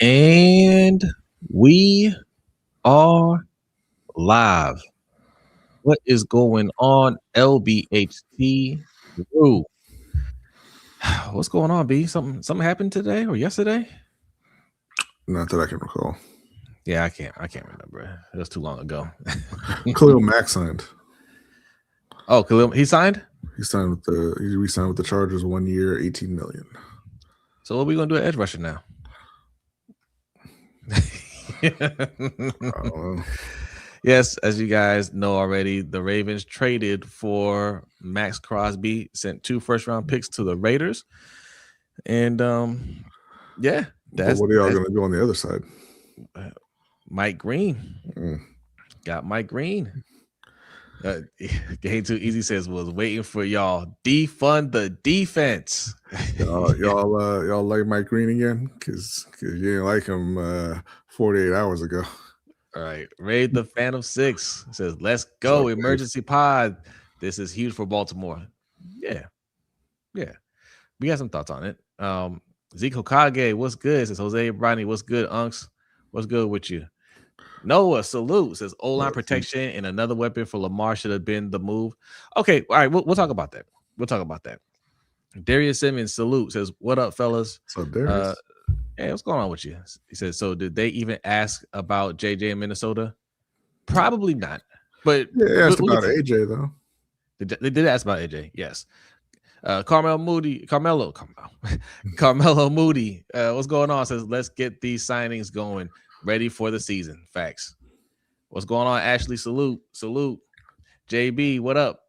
And we are live. What is going on, LBHT crew? What's going on, B? Something happened today or yesterday? Not that I can recall. Yeah, I can't remember. It was too long ago. Khalil Mack signed. Oh, Khalil, he signed? He re-signed with the Chargers 1 year, $18 million. So what are we gonna do at edge rusher now? Yes, as you guys know already, the Ravens traded for Maxx Crosby, sent 2 first-round picks to the Raiders, and yeah, but what are y'all gonna do on the other side? Mike Green. Got Mike Green. Game Too Easy says was waiting for y'all defund the defense. y'all like Mike Green again? Because you didn't like him 48 hours ago. All right, Raid the Fan of 6 says, "Let's go emergency pod. This is huge for Baltimore." Yeah, we got some thoughts on it. Zeke Hokage, what's good? Says Jose Brodny, what's good, Unks? What's good with you? Noah, salute. Says O-line protection and another weapon for Lamar should have been the move. Okay, all right, we'll talk about that. Darius Simmons, salute. Says, what up, fellas? So Darius. Hey, what's going on with you? He says, so did they even ask about JJ in Minnesota? Probably not. But they asked about AJ though. They did ask about AJ, yes. Carmelo Moody, what's going on? Says, let's get these signings going. Ready for the season. Facts. What's going on, Ashley? Salute. JB, what up?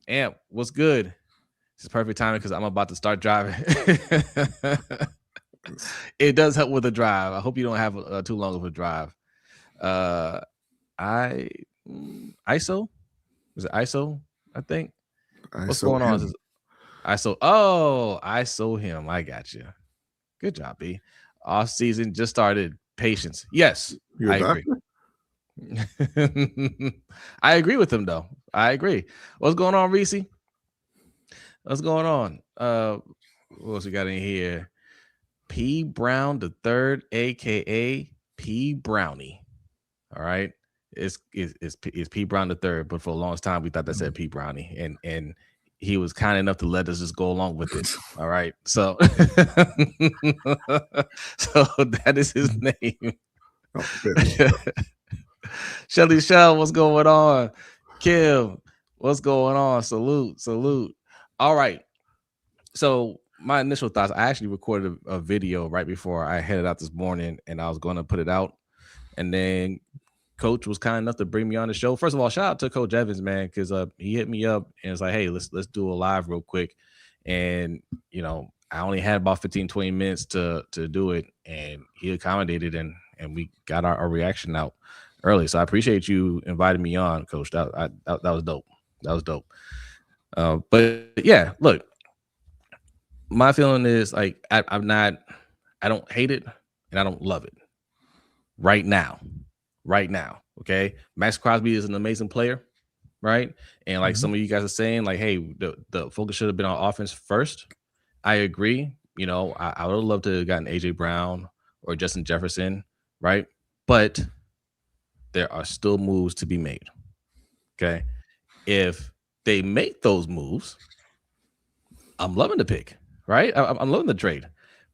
Amp, what's good? This is perfect timing because I'm about to start driving. It does help with the drive. I hope you don't have too long of a drive. ISO? Was it ISO? I think. What's going on? ISO. Oh, ISO him. I got you. Good job, B. Off season just started. Patience. Yes, I agree. I agree with him, though. I agree. What's going on, Reese? What's going on? What else we got in here? P. Brown the third, aka P. Brownie. All right, it's P. Brown the third, but for the longest time we thought that said P. Brownie, and he was kind enough to let us just go along with it. All right, so so that is his name. Shelly Shell, what's going on? Kim, what's going on? Salute. All right. So my initial thoughts, I actually recorded a video right before I headed out this morning, and I was going to put it out. And then Coach was kind enough to bring me on the show. First of all, shout out to Coach Evans, man, because he hit me up and was like, hey, let's do a live real quick. And, I only had about 15, 20 minutes to do it, and he accommodated, and we got our reaction out early. So I appreciate you inviting me on, Coach. That was dope. But yeah, look, my feeling is like I don't hate it and I don't love it right now. Okay, Maxx Crosby is an amazing player, right? And like some of you guys are saying, like, hey, the focus should have been on offense first. I agree. I would have loved to have gotten AJ Brown or Justin Jefferson, right? But there are still moves to be made. Okay, if they make those moves, I'm loving the pick, right? I'm loving the trade,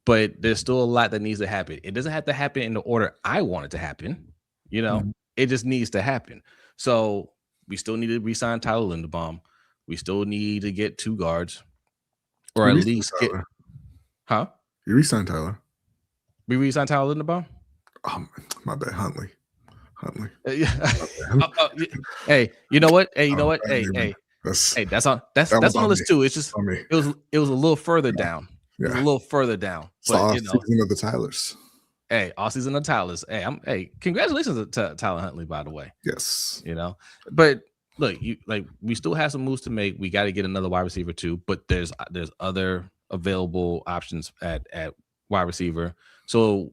but there's still a lot that needs to happen. It doesn't have to happen in the order I want it to happen. It just needs to happen. So we still need to re-sign Tyler Linderbaum. We still need to get 2 guards, or at least get. Huh? You re-signed Tyler. We re-signed Tyler Linderbaum. Oh, my bad, Huntley. Hey, you know what? Hey, that's on the list too. It's just it was a little further down. Yeah. It was a little further down. But season of the Tylers. Hey, all season of Tylers. Hey, congratulations to Tyler Huntley, by the way. Yes. But look, we still have some moves to make. We got to get another wide receiver too, but there's other available options at wide receiver. So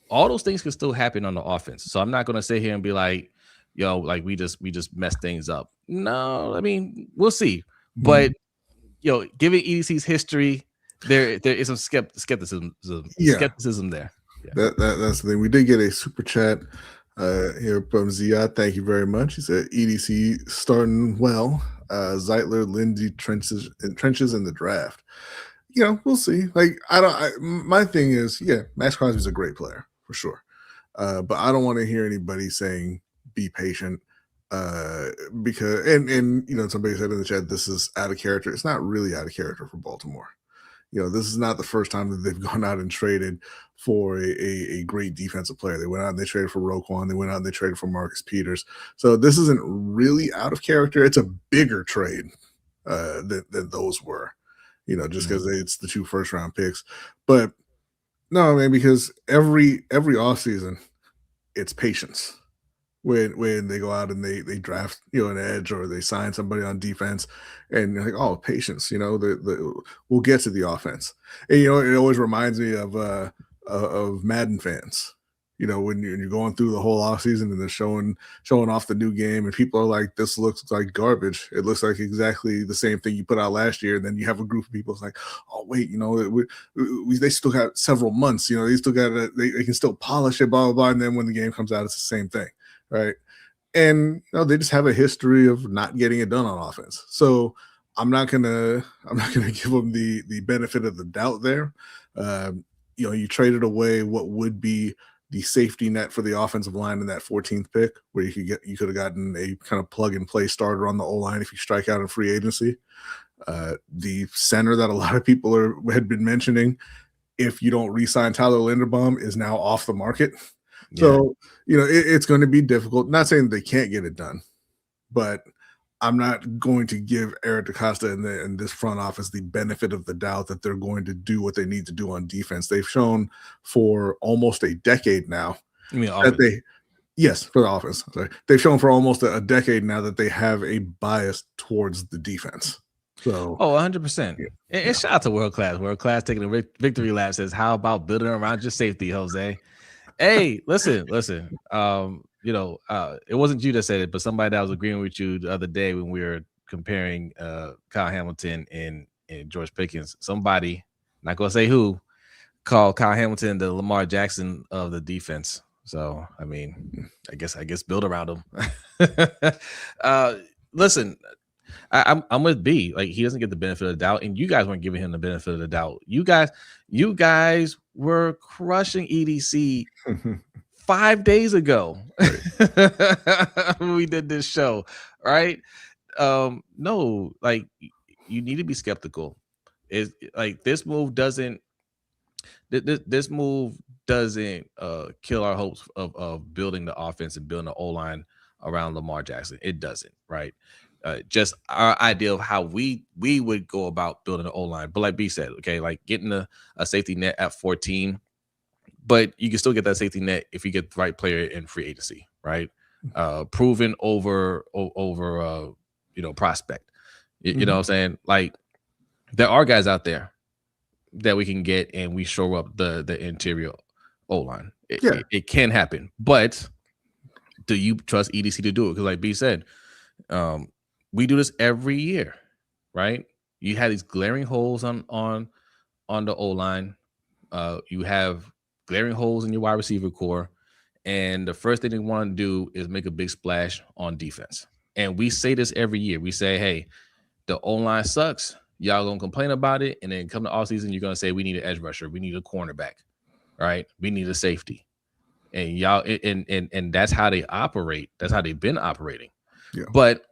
all those things can still happen on the offense. So I'm not going to sit here and be like, we just messed things up. No, I mean, we'll see. But given EDC's history, there is some skepticism there. That's the thing. We did get a super chat here from Ziad. Thank you very much. He said EDC starting well. Zeitler, Lindsey, trenches in the draft. We'll see. Like my thing is, Maxx Crosby's a great player for sure, but I don't want to hear anybody saying be patient because and somebody said in the chat this is out of character. It's not really out of character for Baltimore. This is not the first time that they've gone out and traded for a great defensive player. They went out and they traded for Roquan. They went out and they traded for Marcus Peters. So this isn't really out of character. It's a bigger trade than those were, just because it's the 2 first-round picks. But no, man, because every offseason, it's patience. When they go out and they draft an edge or they sign somebody on defense and you're like, oh, patience, we'll get to the offense. And it always reminds me of Madden fans, when you're going through the whole offseason and they're showing off the new game and people are like, this looks like garbage. It looks like exactly the same thing you put out last year. And then you have a group of people like, oh wait, they still got several months, they still got they can still polish it, blah blah blah. And then when the game comes out, it's the same thing. Right. And they just have a history of not getting it done on offense. So I'm not gonna give them the benefit of the doubt there. You traded away what would be the safety net for the offensive line in that 14th pick, where you could have gotten a kind of plug and play starter on the O-line if you strike out in free agency. The center that a lot of people had been mentioning, if you don't re-sign Tyler Linderbaum, is now off the market. So, it's going to be difficult. Not saying they can't get it done, but I'm not going to give Eric DeCosta and this front office the benefit of the doubt that they're going to do what they need to do on defense. They've shown for almost a decade now for the offense. Sorry. They've shown for almost a decade now that they have a bias towards the defense. So, 100%. And shout out to World Class taking a victory lap. Says, how about building around your safety, Jose? Hey, listen. It wasn't you that said it, but somebody that was agreeing with you the other day when we were comparing Kyle Hamilton and George Pickens. Somebody, not gonna say who, called Kyle Hamilton the Lamar Jackson of the defense. So I mean, I guess build around him. Listen, I'm with B. Like, he doesn't get the benefit of the doubt, and you guys weren't giving him the benefit of the doubt. You guys were crushing EDC 5 days ago. When we did this show, right? No, like, you need to be skeptical. Is like this move doesn't kill our hopes of building the offense and building the O-line around Lamar Jackson. It doesn't, right? Just our idea of how we would go about building an O-line. But like B said, okay, like getting a safety net at 14, but you can still get that safety net if you get the right player in free agency, right? Proven over prospect. You know what I'm saying? Like, there are guys out there that we can get and we shore up the interior O-line. It can happen, but do you trust EDC to do it? Because like B said, we do this every year, right? You have these glaring holes on the O-line. You have glaring holes in your wide receiver core. And the first thing they want to do is make a big splash on defense. And we say this every year. We say, hey, the O-line sucks. Y'all going to complain about it. And then come to offseason, you're going to say, we need an edge rusher. We need a cornerback, right? We need a safety. And y'all, and that's how they operate. That's how they've been operating. Yeah. But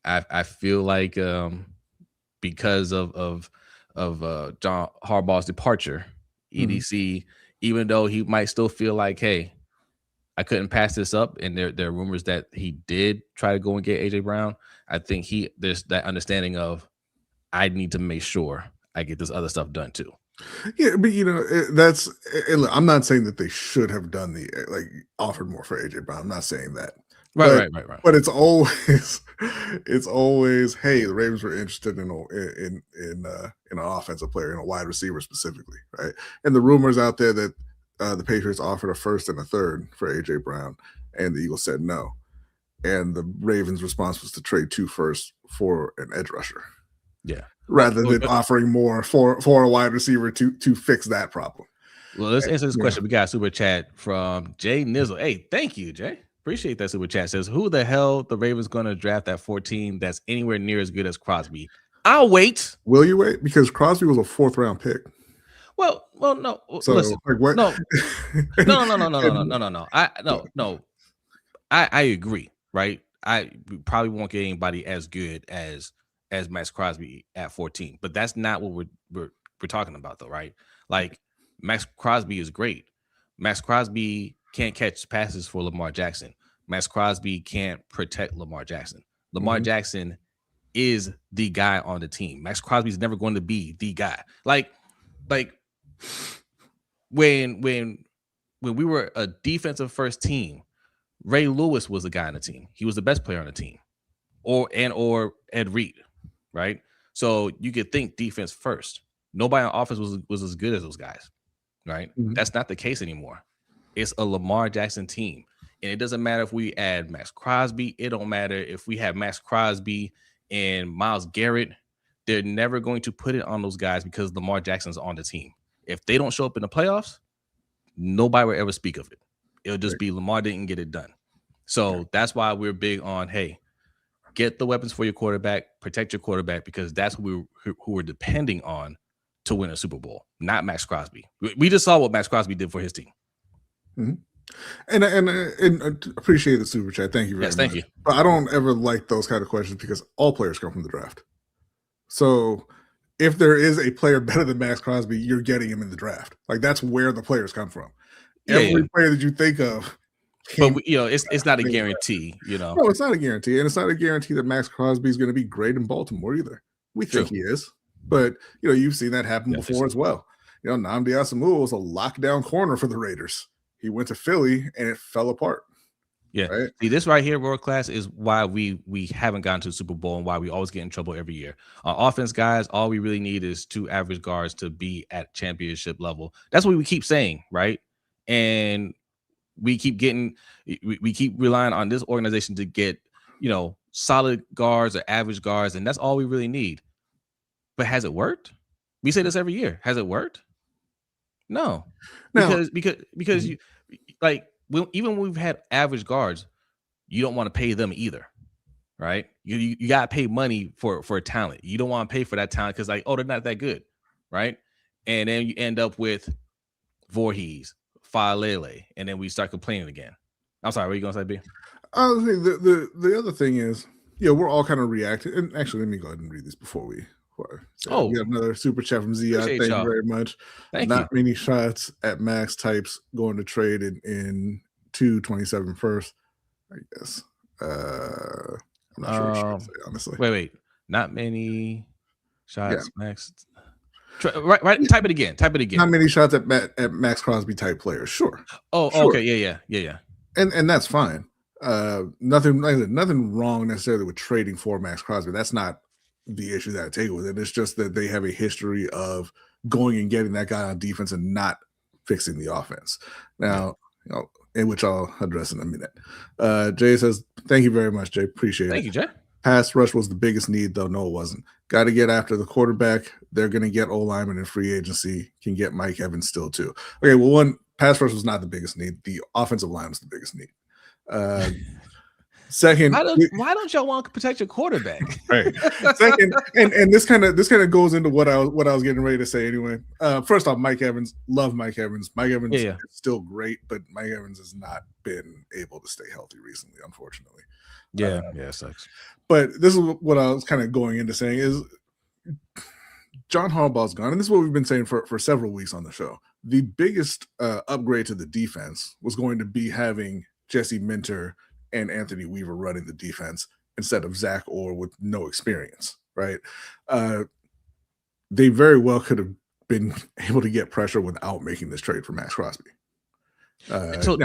I feel like because of John Harbaugh's departure, EDC, even though he might still feel like, hey, I couldn't pass this up, and there are rumors that he did try to go and get AJ Brown. I think there's that understanding of, I need to make sure I get this other stuff done too. Yeah, but I'm not saying that they should have done offered more for AJ Brown. I'm not saying that. Right. But it's always, hey, the Ravens were interested in an offensive player, in a wide receiver specifically, right? And the rumors out there that the Patriots offered a first and a third for AJ Brown, and the Eagles said no. And the Ravens' response was to trade 2 firsts for an edge rusher. Yeah. Rather than offering more for a wide receiver to fix that problem. Well, let's answer this Yeah. question. We got a super chat from Jay Nizzle. Hey, thank you, Jay. Appreciate that super chat. Says, who the hell the Ravens going to draft at 14 that's anywhere near as good as Crosby? I'll wait. Will you wait? Because Crosby was a 4th-round pick. Well, no. So, Listen, like, what? no. I agree, right? I probably won't get anybody as good as Maxx Crosby at 14, but that's not what we're talking about, though, right? Like, Maxx Crosby is great. Maxx Crosby can't catch passes for Lamar Jackson. Maxx Crosby can't protect Lamar Jackson. Lamar Jackson is the guy on the team. Maxx Crosby is never going to be the guy. Like when we were a defensive first team, Ray Lewis was the guy on the team. He was the best player on the team, or Ed Reed, right? So you could think defense first. Nobody on offense was as good as those guys, right? That's not the case anymore. It's a Lamar Jackson team, and it doesn't matter if we add Maxx Crosby. It don't matter if we have Maxx Crosby and Myles Garrett. They're never going to put it on those guys because Lamar Jackson's on the team. If they don't show up in the playoffs, nobody will ever speak of it. It'll just be Lamar didn't get it done. So that's why we're big on, hey, get the weapons for your quarterback, protect your quarterback, because that's who we're depending on to win a Super Bowl, not Maxx Crosby. We just saw what Maxx Crosby did for his team. And appreciate the super chat. Thank you very much. Thank you. But I don't ever like those kind of questions because all players come from the draft. So if there is a player better than Maxx Crosby, you're getting him in the draft. Like, that's where the players come from. Every player that you think of. But it's not a guarantee, No, it's not a guarantee. And it's not a guarantee that Maxx Crosby is going to be great in Baltimore either. We think he is. But, you've seen that happen before as well. Nnamdi Asomugha was a lockdown corner for the Raiders. He went to Philly and it fell apart. Yeah. Right? See, this right here, world class, is why we haven't gotten to the Super Bowl and why we always get in trouble every year. On offense, guys, all we really need is 2 average guards to be at championship level. That's what we keep saying, right? And we keep relying on this organization to get, solid guards or average guards, and that's all we really need. But has it worked? We say this every year. Has it worked? No. Because you even when we've had average guards, you don't want to pay them either, right? You got to pay money for talent. You don't want to pay for that talent because they're not that good, right? And then you end up with Voorhees, Falele, and then we start complaining again. I'm sorry, what are you gonna say, B? The other thing is, we're all kind of reacting. And actually, let me go ahead and read this before we. We got another super chat from Zia. Thank you very much. Not many shots at Max types going to trade in 227 first, I guess. I'm not sure what I should say, honestly. Wait. Not many shots, Max. Right. Type it again. Not many shots at Maxx Crosby type players. Sure. Oh, sure. Okay. Yeah. And that's fine. Nothing wrong necessarily with trading for Maxx Crosby. That's not the issue that I take with it. It's just that they have a history of going and getting that guy on defense and not fixing the offense. Now, in which I'll address in a minute. Jay says, thank you very much, Jay. Appreciate it. Thank you, Jay. Pass rush was the biggest need, though. No, it wasn't. Got to get after the quarterback. They're going to get O-lineman in free agency. Can get Mike Evans still, too. Okay, well, pass rush was not the biggest need. The offensive line was the biggest need. Second, why don't y'all want to protect your quarterback? Right. Second, and this kind of goes into what I was getting ready to say anyway. First off, Mike Evans, love Mike Evans. Mike Evans is still great, but Mike Evans has not been able to stay healthy recently, unfortunately. Yeah, it sucks. But this is what I was kind of going into saying is John Harbaugh's gone, and this is what we've been saying for several weeks on the show. The biggest upgrade to the defense was going to be having Jesse Minter and Anthony Weaver running the defense instead of Zach Orr with no experience, right? They very well could have been able to get pressure without making this trade for Maxx Crosby. That's what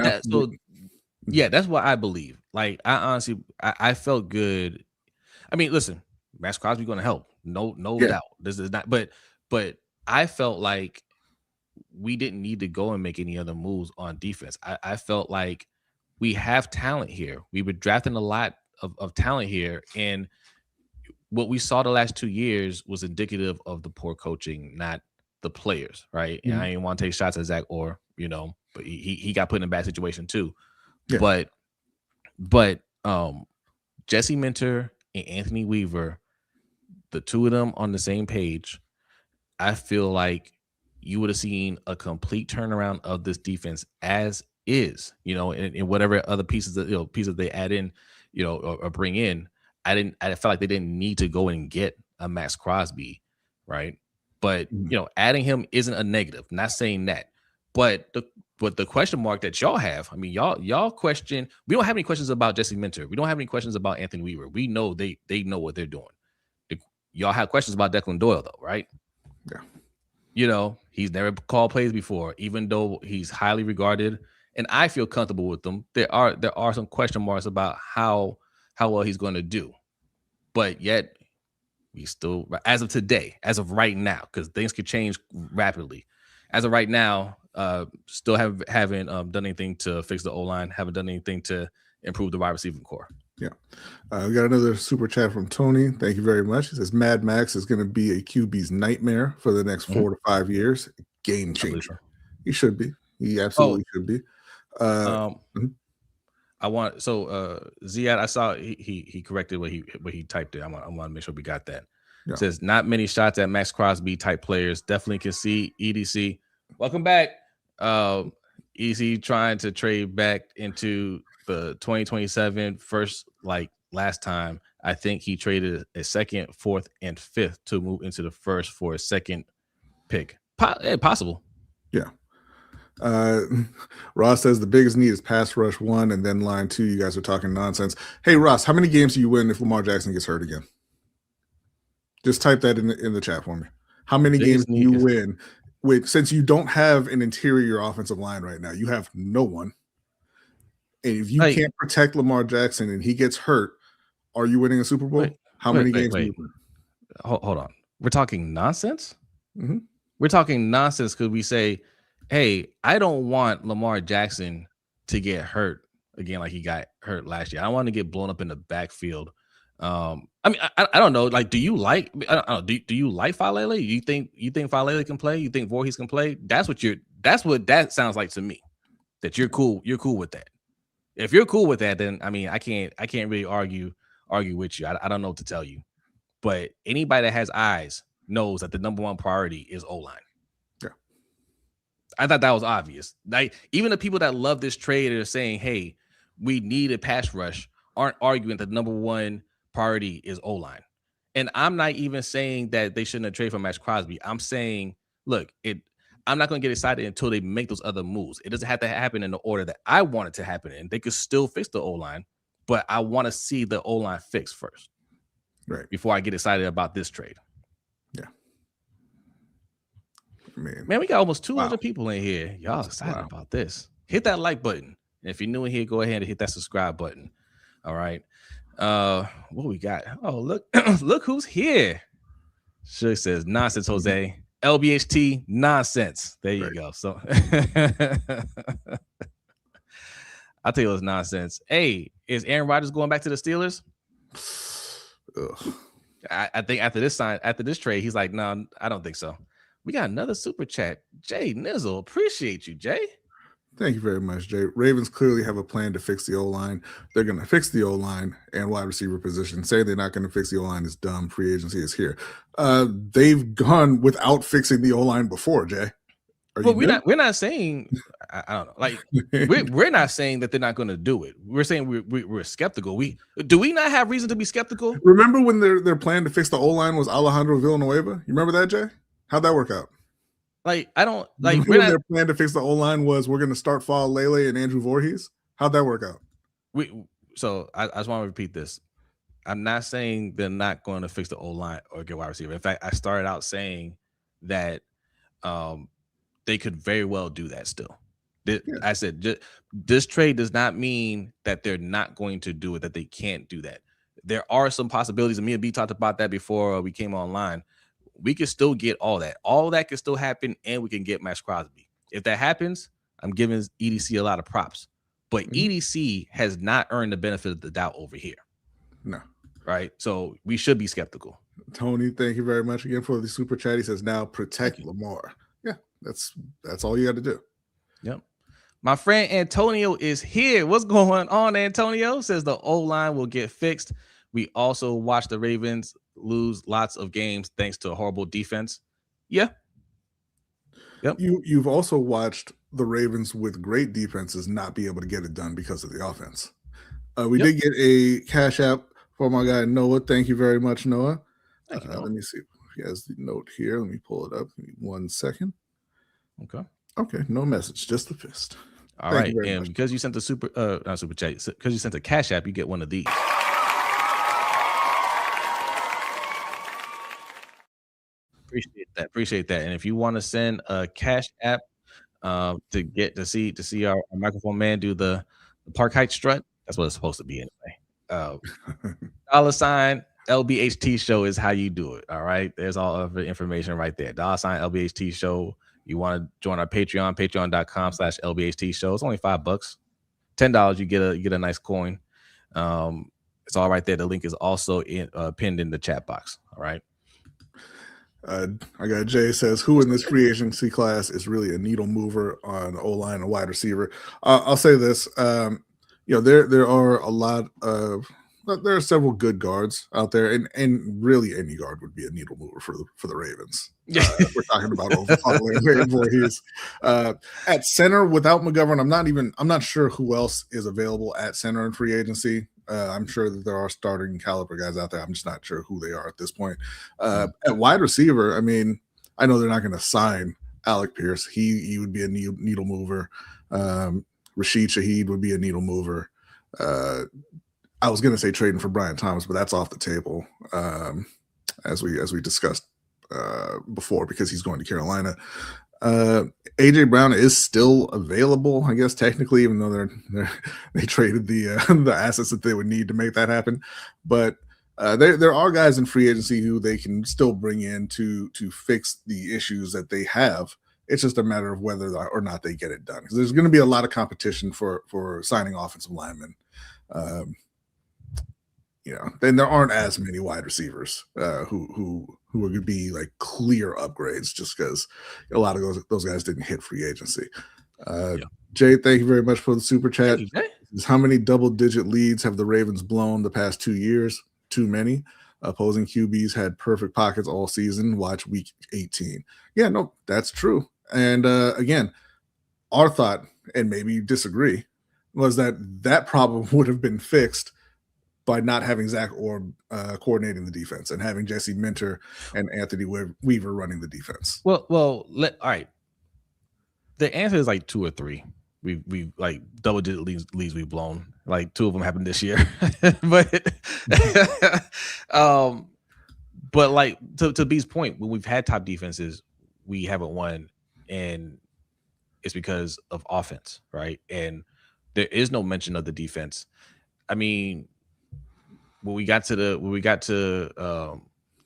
I believe. Like, I honestly, I felt good. I mean, listen, Maxx Crosby going to help, no doubt. This is not, but I felt like we didn't need to go and make any other moves on defense. I felt like we have talent here. We were drafting a lot of talent here. And what we saw the last 2 years was indicative of the poor coaching, not the players, right? And Mhm. I didn't want to take shots at Zach Orr, but he got put in a bad situation too. Yeah. But Jesse Minter and Anthony Weaver, the two of them on the same page, I feel like you would have seen a complete turnaround of this defense as is, and whatever other pieces pieces they add in, or bring in. I felt like they didn't need to go and get a Maxx Crosby, right? But Mhm. adding him isn't a negative. Not saying that, but the question mark that y'all have, I mean, y'all question. We don't have any questions about Jesse Minter. We don't have any questions about Anthony Weaver. We know they know what they're doing. Y'all have questions about Declan Doyle though, right? Yeah. He's never called plays before, even though he's highly regarded, and I feel comfortable with them. There are some question marks about how well he's going to do, but yet we still, as of today, as of right now, because things could change rapidly. As of right now, still haven't done anything to fix the O-line, haven't done anything to improve the wide receiving core. Yeah. We got another super chat from Tony. Thank you very much. He says Mad Max is going to be a QB's nightmare for the next 4 to 5 years. Game changer. He should be. He absolutely should be. Mhm. I want Ziad. I saw he corrected what he typed it. I want to make sure we got that. Yeah. It says not many shots at Maxx Crosby type players. Definitely can see EDC. Welcome back. EDC trying to trade back into the 2027 first, like last time. I think he traded a second, fourth, and fifth to move into the first for a second pick. Possible. Yeah. Ross says the biggest need is pass rush 1 and then line 2. You guys are talking nonsense. Hey Ross, how many games do you win if Lamar Jackson gets hurt again? Just type that in the chat for me. How many games do you win since you don't have an interior offensive line right now? You have no one. And if you can't protect Lamar Jackson and he gets hurt, are you winning a Super Bowl? How many games do you win? Hold on. We're talking nonsense? Mm-hmm. We're talking nonsense because we say, hey, I don't want Lamar Jackson to get hurt again like he got hurt last year. I don't want to get blown up in the backfield. I mean, I don't know. Like, do you like? I don't know. Do you like Falele? You think Falele can play? You think Voorhees can play? That's what that sounds like to me. That you're cool. You're cool with that. If you're cool with that, then I mean, I can't really argue with you. I don't know what to tell you. But anybody that has eyes knows that the number one priority is O-line. Yeah. I thought that was obvious. Like, even the people that love this trade are saying, hey, we need a pass rush, aren't arguing that the number one priority is O-line. And I'm not even saying that they shouldn't have traded for Maxx Crosby. I'm saying, look, I'm not going to get excited until they make those other moves. It doesn't have to happen in the order that I want it to happen in. They could still fix the O-line, but I want to see the O-line fixed first. Right. Before I get excited about this trade. Yeah. Man, we got almost 200 people in here. Y'all excited about this. Hit that like button. And if you're new in here, go ahead and hit that subscribe button. All right. What we got? Oh, look, look who's here. Suge says nonsense, Jose. LBHT nonsense. There you go. So I'll tell you what's nonsense. Hey, is Aaron Rodgers going back to the Steelers? I think after this trade, he's like, no, I don't think so. We got another super chat. Jay Nizzle, appreciate you, Jay. Thank you very much, Jay. Ravens clearly have a plan to fix the O-line. They're going to fix the O-line and wide receiver position. Saying they're not going to fix the O-line is dumb. Free agency is here. They've gone without fixing the O-line before, Jay. Well, we're not saying, I don't know, like we're not saying that they're not going to do it. We're saying we're skeptical. Do we not have reason to be skeptical? Remember when their plan to fix the O-line was Alejandro Villanueva? You remember that, Jay? How'd that work out? Like, I don't like. Their plan to fix the O-line was we're going to start Falele and Andrew Voorhees. How'd that work out? So I just want to repeat this. I'm not saying they're not going to fix the O-line or get wide receiver. In fact, I started out saying that they could very well do that still. I said this trade does not mean that they're not going to do it, that they can't do that. There are some possibilities, and me and B talked about that before we came online. We can still get all that. All that can still happen, and we can get Maxx Crosby. If that happens, I'm giving EDC a lot of props. But EDC has not earned the benefit of the doubt over here. No. Right? So we should be skeptical. Tony, thank you very much again for the super chat. He says, now protect Lamar. Yeah, that's all you got to do. Yep. My friend Antonio is here. What's going on, Antonio? Says the O-line will get fixed. We also watch the Ravens lose lots of games thanks to a horrible defense. Yeah. Yep. You've also watched the Ravens with great defenses not be able to get it done because of the offense. We Yep. did get a cash app for my guy Noah. Thank you very much, Noah. Thank you, Noah. Let me see if he has the note here. Let me pull it up. Give me 1 second. Okay. Okay, no message, just the fist. All right, and because you sent the not super chat, because you sent the cash app, you get one of these. Appreciate that. And if you want to send a cash app to get to see our microphone man do the park height strut, that's what it's supposed to be anyway. $ LBHT show is how you do it. All right, there's all of the information right there. $ LBHT show. You want to join our Patreon, patreon.com/LBHT show. It's only $5. $10, you get a nice coin. It's all right there. The link is also pinned in the chat box. All right. I got Jay says, who in this free agency class is really a needle mover on O-line and wide receiver? I'll say this. There are a lot of there are several good guards out there, and really any guard would be a needle mover for the Ravens. We're talking about overhauling. At center without McGovern. I'm not sure who else is available at center in free agency. I'm sure that there are starting caliber guys out there. I'm just not sure who they are at this point. At wide receiver, I mean, I know they're not going to sign Alec Pierce. He would be a needle mover. Rashid Shaheed would be a needle mover. I was going to say trading for Brian Thomas, but that's off the table, as we discussed before, because he's going to Carolina. AJ Brown is still available, I guess, technically, even though they traded the assets that they would need to make that happen. But there are guys in free agency who they can still bring in to fix the issues that they have. It's just a matter of whether or not they get it done, because there's going to be a lot of competition for signing offensive linemen. Then there aren't as many wide receivers who are going to be like clear upgrades, just because a lot of those guys didn't hit free agency. Jay, thank you very much for the super chat. How many double-digit leads have the Ravens blown the past 2 years? Too many. Opposing QBs had perfect pockets all season. Watch week 18. Yeah, no, that's true. And again, our thought, and maybe you disagree, was that problem would have been fixed by not having Zach Orb coordinating the defense and having Jesse Minter and Anthony Weaver running the defense. Well, all right. The answer is like 2 or 3. We like double-digit leads we've blown. Like 2 of them happened this year, but but like to B's point, when we've had top defenses, we haven't won, and it's because of offense, right? And there is no mention of the defense. I mean, when we got to the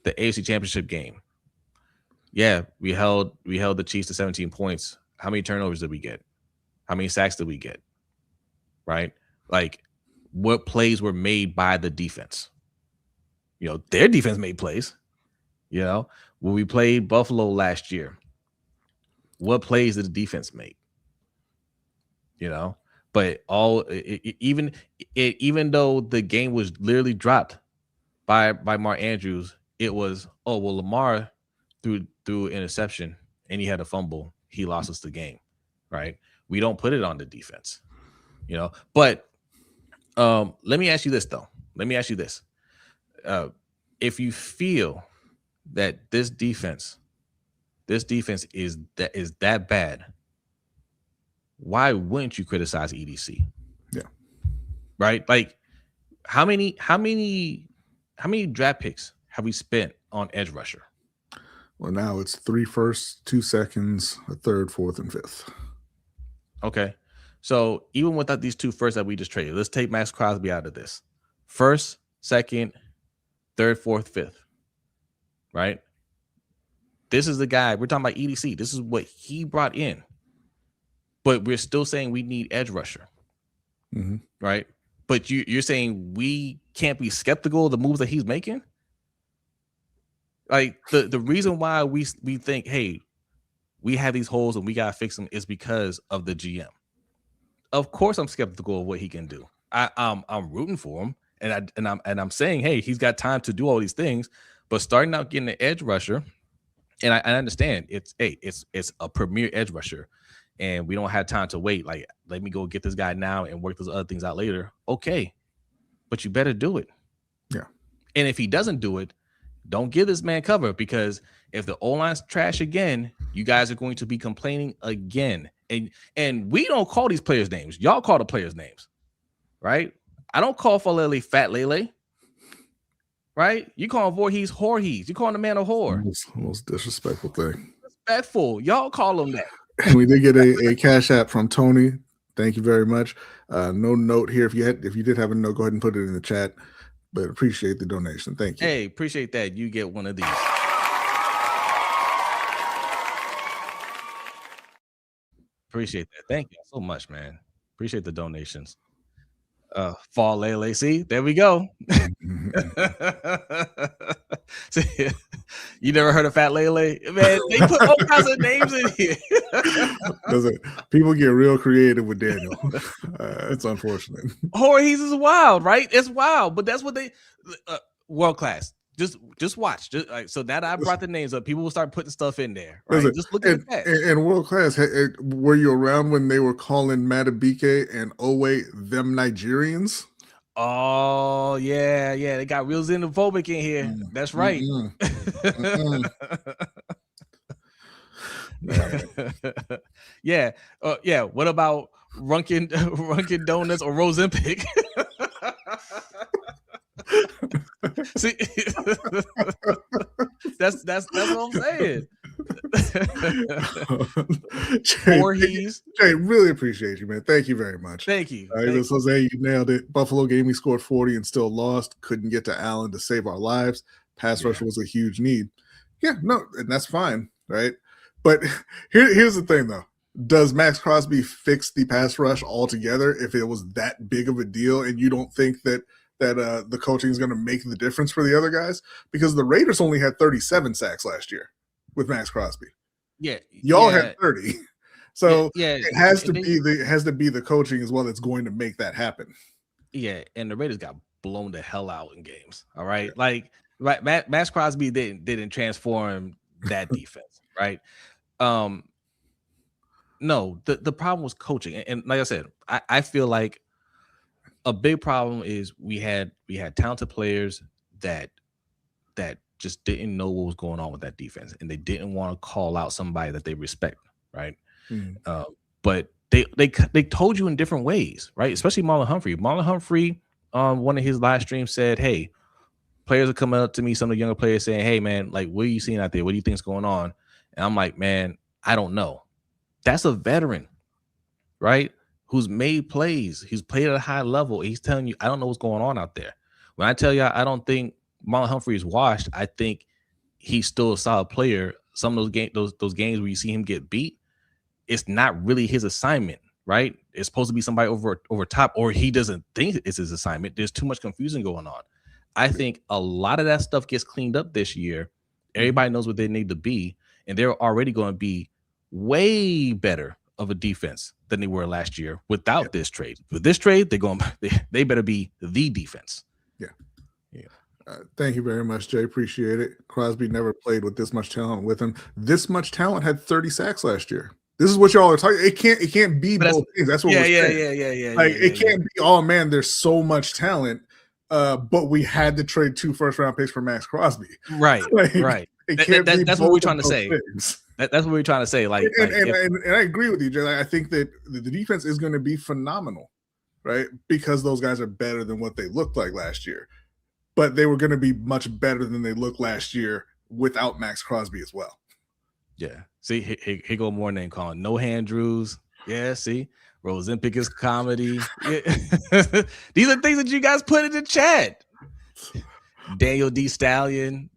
AFC Championship game, yeah, we held the Chiefs to 17 points. How many turnovers did we get? How many sacks did we get? Right? Like, what plays were made by the defense? Their defense made plays. When we played Buffalo last year, what plays did the defense make? But even though the game was literally dropped by Mark Andrews, it was, Lamar threw interception and he had a fumble. He lost us the game, right? We don't put it on the defense, But let me ask you this though. If you feel that this defense is that bad, why wouldn't you criticize EDC? Yeah. Right? Like, how many draft picks have we spent on edge rusher? Well, now it's 3 firsts, 2 seconds, a third, fourth, and fifth. Okay. So even without these 2 firsts that we just traded, let's take Maxx Crosby out of this. First, second, third, fourth, fifth. Right? This is the guy. We're talking about EDC. This is what he brought in. But we're still saying we need edge rusher. Mm-hmm. Right? But you're saying we can't be skeptical of the moves that he's making? Like the reason why we think, hey, we have these holes and we gotta fix them is because of the GM. Of course, I'm skeptical of what he can do. I'm rooting for him, and I'm saying, hey, he's got time to do all these things. But starting out getting an edge rusher, and I understand it's a premier edge rusher, and we don't have time to wait. Like, let me go get this guy now and work those other things out later. Okay, but you better do it. Yeah. And if he doesn't do it, don't give this man cover, because if the O-line's trash again, you guys are going to be complaining again. And we don't call these players names. Y'all call the players names, right? I don't call Falele Fat Lele, right? You call him Voorhees Whorehees. You calling the man a whore. Most disrespectful thing. Respectful. Y'all call him that. And we did get a cash app from Tony. Thank you very much. No note here. If you did have a note, go ahead and put it in the chat. But appreciate the donation. Thank you. Hey, appreciate that. You get one of these. Appreciate that. Thank you so much, man. Appreciate the donations. Fall Lele. See, there we go. See, you never heard of Fat Lele? Man, they put all kinds of names in here. People get real creative with Daniel. It's unfortunate. Voorhees is wild, right? It's wild, but that's what they world class. Just watch. So now that I brought the names up, people will start putting stuff in there. Right? Just look at that. And world class, were you around when they were calling Matabike and Owe them Nigerians? Oh yeah, they got real xenophobic in here. That's right. Yeah. What about Runkin Donuts or Rosempic? See, that's what I'm saying. Jay, really appreciate you, man. Thank you very much. Thank you. Jose, you nailed it. Buffalo game, we scored 40 and still lost. Couldn't get to Allen to save our lives. Pass rush was a huge need. Yeah, no, and that's fine, right? But here's the thing, though. Does Maxx Crosby fix the pass rush altogether if it was that big of a deal and you don't think that the coaching is going to make the difference for the other guys? Because the Raiders only had 37 sacks last year with Maxx Crosby. Yeah, y'all had 30. So it has to be the coaching as well that's going to make that happen. Yeah, and the Raiders got blown the hell out in games. All right, Maxx Crosby didn't transform that defense, right? No, the problem was coaching, and like I said, I feel like a big problem is we had talented players that just didn't know what was going on with that defense, and they didn't want to call out somebody that they respect, right? But they told you in different ways, right? Especially Marlon Humphrey. Marlon Humphrey on one of his live streams said, "Hey, players are coming up to me, some of the younger players saying, hey man, like, what are you seeing out there? What do you think's going on?" And I'm like, man, I don't know. That's a veteran, right? Who's made plays. He's played at a high level. He's telling you, I don't know what's going on out there. When I tell you, I don't think Marlon Humphrey is washed. I think he's still a solid player. Some of those games where you see him get beat, it's not really his assignment, right? It's supposed to be somebody over top, or he doesn't think it's his assignment. There's too much confusion going on. I think a lot of that stuff gets cleaned up this year. Everybody knows what they need to be, and they're already going to be way better of a defense than they were last year without this trade. With this trade, they better be the defense. Yeah. Thank you very much, Jay. Appreciate it. Crosby never played with this much talent with him. This much talent had 30 sacks last year. This is what y'all are talking. It can't be both things. That's what we're saying. It can't be, oh man, there's so much talent, but we had to trade 2 first-round picks for Maxx Crosby. Right. Right. That's what we're trying to say. That's what we're trying to say. And I agree with you, Jay. I think that the defense is going to be phenomenal, right? Because those guys are better than what they looked like last year. But they were going to be much better than they looked last year without Maxx Crosby as well. Yeah. See, here go more name calling. No Handrews. Yeah, see? Rosempic is comedy. Yeah. These are things that you guys put in the chat. Daniel D. Stallion.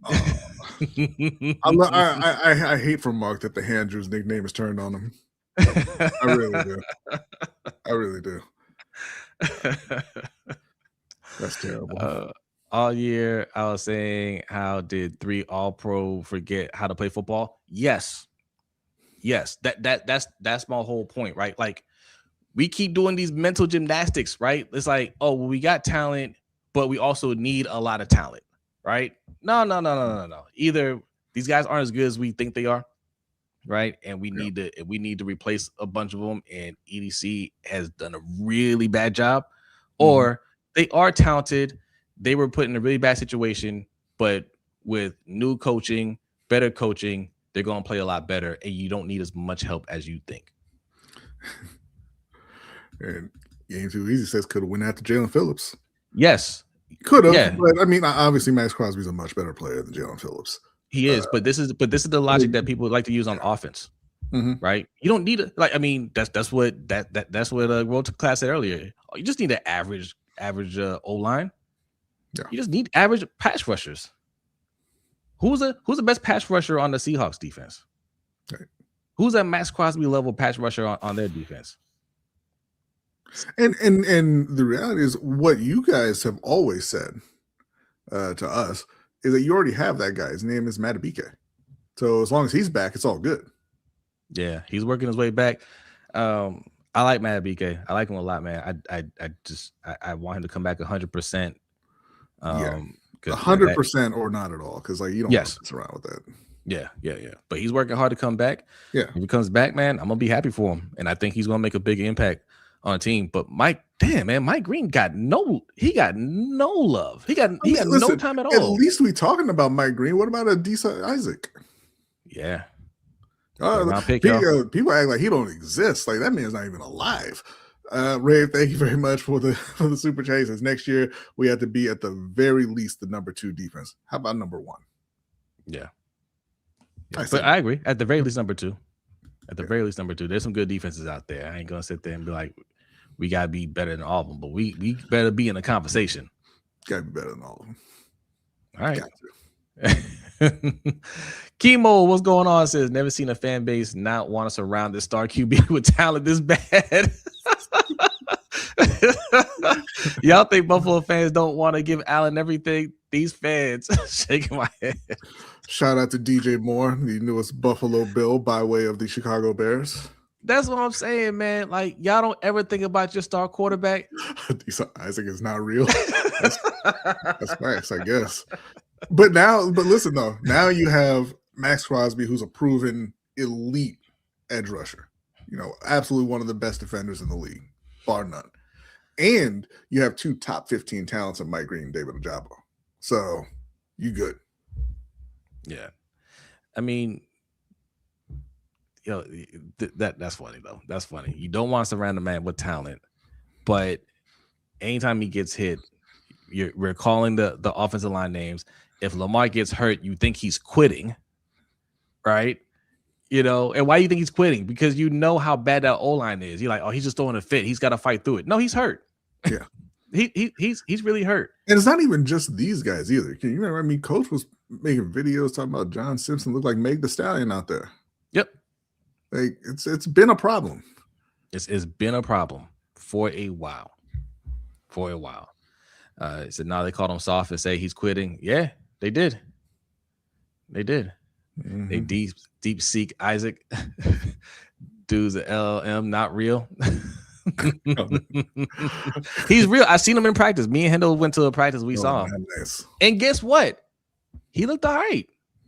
I hate from Mark that the Handrews nickname is turned on him. I really do. I really do. That's terrible. All year, I was saying, how did 3 All-Pro forget how to play football? Yes. That's my whole point, right? Like, we keep doing these mental gymnastics, right? It's like, oh, well, we got talent, but we also need a lot of talent, right? No. Either these guys aren't as good as we think they are, right? And we need to replace a bunch of them, and EDC has done a really bad job, or they are talented. They were put in a really bad situation, but with new coaching, better coaching, they're going to play a lot better, and you don't need as much help as you think. And Game Too Easy says could have went after Jalen Phillips. Yes, could have. Yeah. But I mean, obviously, Maxx Crosby's a much better player than Jalen Phillips. He is, but this is the logic that people like to use on offense, right? You don't need it. Like, I mean, that's what World Class said earlier. You just need an average O line. Yeah. You just need average pass rushers. Who's the best pass rusher on the Seahawks defense? Right. Who's that Maxx Crosby level pass rusher on their defense? And the reality is, what you guys have always said to us is that you already have that guy. His name is Madubuike. So as long as he's back, it's all good. Yeah, he's working his way back. I like Madubuike. I like him a lot, man. I want him to come back 100%. 100% or not at all, because like you don't want to mess around with that. Yeah. But he's working hard to come back. Yeah. If he comes back, man, I'm gonna be happy for him, and I think he's gonna make a big impact on a team. But Mike Green got no love. He got no time at all. At least we talking about Mike Green. What about Adisa Isaac? Yeah. People act like he don't exist. Like that man's not even alive. Ray, thank you very much for the super chases. Next year we have to be at the very least the number 2 defense. How about number 1? Yeah. But I agree. At the very least, number 2. At the very least, number 2. There's some good defenses out there. I ain't gonna sit there and be like, we gotta be better than all of them, but we better be in the conversation. Gotta be better than all of them. All right. Chemo, what's going on? Says never seen a fan base not want to surround this star QB with talent this bad. Y'all think Buffalo fans don't want to give Allen everything? These fans shaking my head. Shout out to DJ Moore, the newest Buffalo Bill by way of the Chicago Bears. That's what I'm saying, man. Like, y'all don't ever think about your star quarterback. Isaac is not real. That's nice, I guess. But listen though, now you have Maxx Crosby, who's a proven elite edge rusher. Absolutely one of the best defenders in the league, bar none. And you have 2 top 15 talents in Mike Green and David Ojabo. So you good. Yeah. I mean, that's funny though. That's funny. You don't want to surround a man with talent, but anytime he gets hit, we're calling the offensive line names. If Lamar gets hurt, you think he's quitting, right? And why do you think he's quitting? Because you know how bad that O-line is. You're like, oh, he's just throwing a fit. He's got to fight through it. No, he's hurt. Yeah. He's really hurt. And it's not even just these guys either. Can you remember? I mean, Coach was making videos talking about John Simpson looked like Meg the Stallion out there. Yep. Like it's been a problem. It's been a problem for a while. So now they called him soft and say he's quitting. Yeah, they did. Mm-hmm. They deep seek Isaac. Dude's an LLM, not real. He's real. I seen him in practice. Me and Hendo went to a practice. We saw him. Nice. And guess what? He looked all right.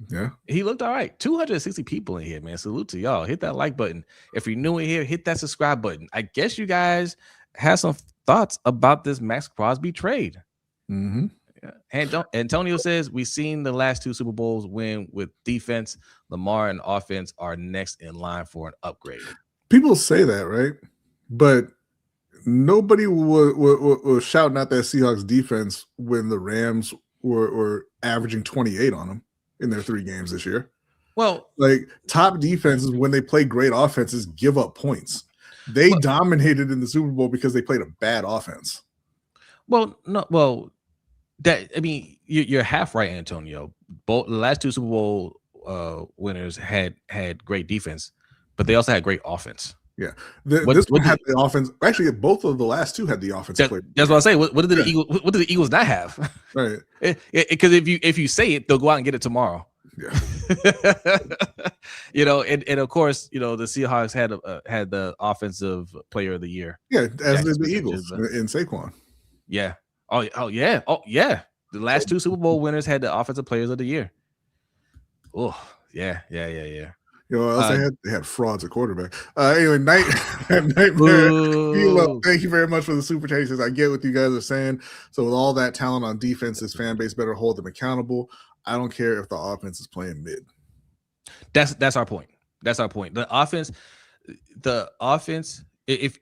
Yeah. He looked all right. 260 people in here, man. Salute to y'all. Hit that like button. If you're new in here, hit that subscribe button. I guess you guys have some thoughts about this Maxx Crosby trade. Mm-hmm. Yeah. And Antonio says we've seen the last 2 Super Bowls win with defense. Lamar and offense are next in line for an upgrade. People say that, right? But nobody was shouting out that Seahawks defense when the Rams were averaging 28 on them in their 3 games this year. Well, like top defenses, when they play great offenses, give up points. They dominated in the Super Bowl because they played a bad offense. You're half right, Antonio. Both the last 2 Super Bowl winners had great defense, but they also had great offense. Yeah, What this one what had did the offense. Actually, both of the last two had the offensive player. that's what I say. What did Yeah, the Eagles? What did the Eagles not have? right. Because if you say it, they'll go out and get it tomorrow. Yeah, And of course, the Seahawks had the offensive player of the year. yeah, as Jackson did the Smith Eagles Jigba. in Saquon. Yeah. Oh yeah. Oh yeah. The last two Super Bowl winners had the offensive players of the year. Oh yeah. You know what else Uh, they had frauds at quarterback. Anyway, Nightmare. Boo. Thank you very much for the super chases. I get what you guys are saying. So with all that talent on defense, this fan base better hold them accountable. I don't care if the offense is playing mid. That's our point. That's our point. The offense, if